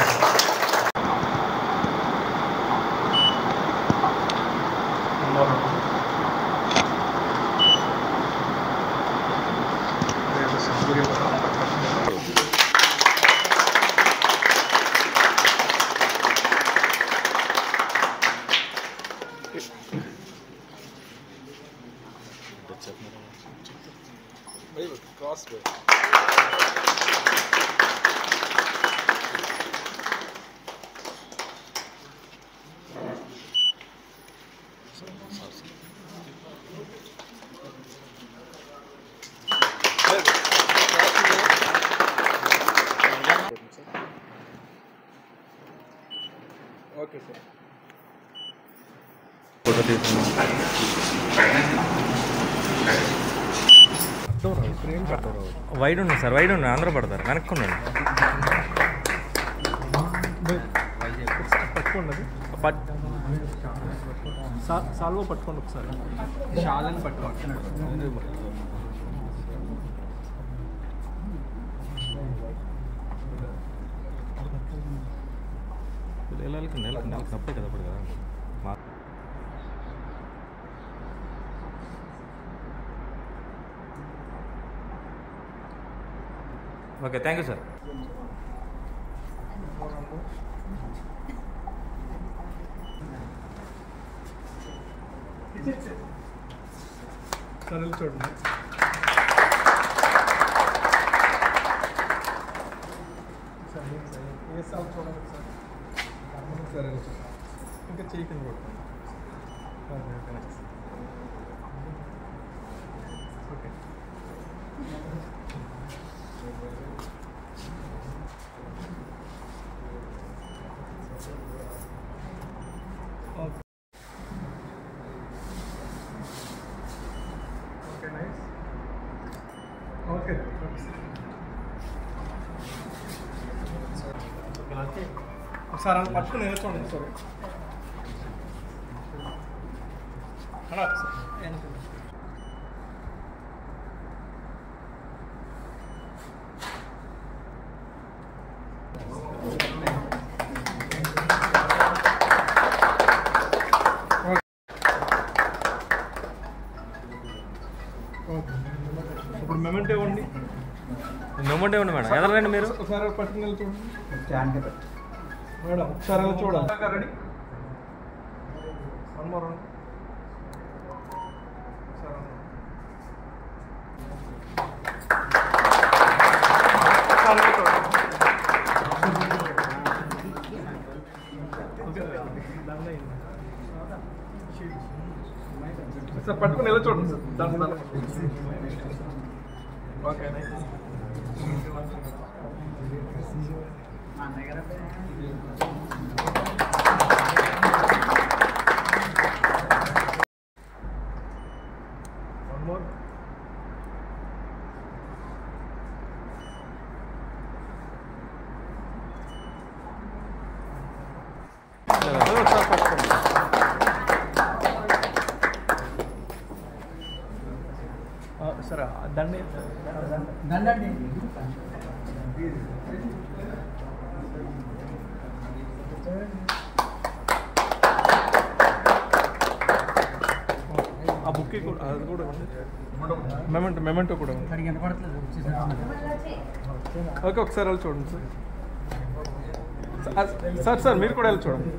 S6: Okay sir.
S19: Wide ఉన్నాయి సార్, వైడ్ ఉన్నాయి, అందరూ పడతారు, వెనక్కున్నాడు.
S6: పట్టుకోండి, సాల్వ పట్టుకోండి ఒకసారి, షాలని పట్టుకోండి.
S19: నెలకి తప్పే కదా ఇప్పుడు కదా. Okay, thank you sir.
S6: సరే చూడండి. ఏ సార్ చూడండి సార్. సరే ఇంకా చేయకండి కొడుతుంది. ఓకే. Okay, nice. ఓకే, ఒకసారి అలా పట్టుకుని నిల్చోండి. సారీ అలా ఇప్పుడు మెమెంట్ ఇవ్వండి.
S19: మెమెంట్ ఇవ్వండి మేడం. ఎదరండి మీరు.
S6: ఒకసారి పట్టుకుని నిల్చోండి మేడం. ఒకసారి అలా చూడాలి. Ready, one more. సార్ పట్టుకుని ఎలా చూడండి సార్. దాని
S19: సరే దండి
S7: దండండి
S19: ఆ బుక్ కూడా అది కూడా మెమెంటో కూడా ఓకే ఒకసారి వెళ్ళి చూడండి సార్ సార్ మీరు కూడా వెళ్ళి చూడండి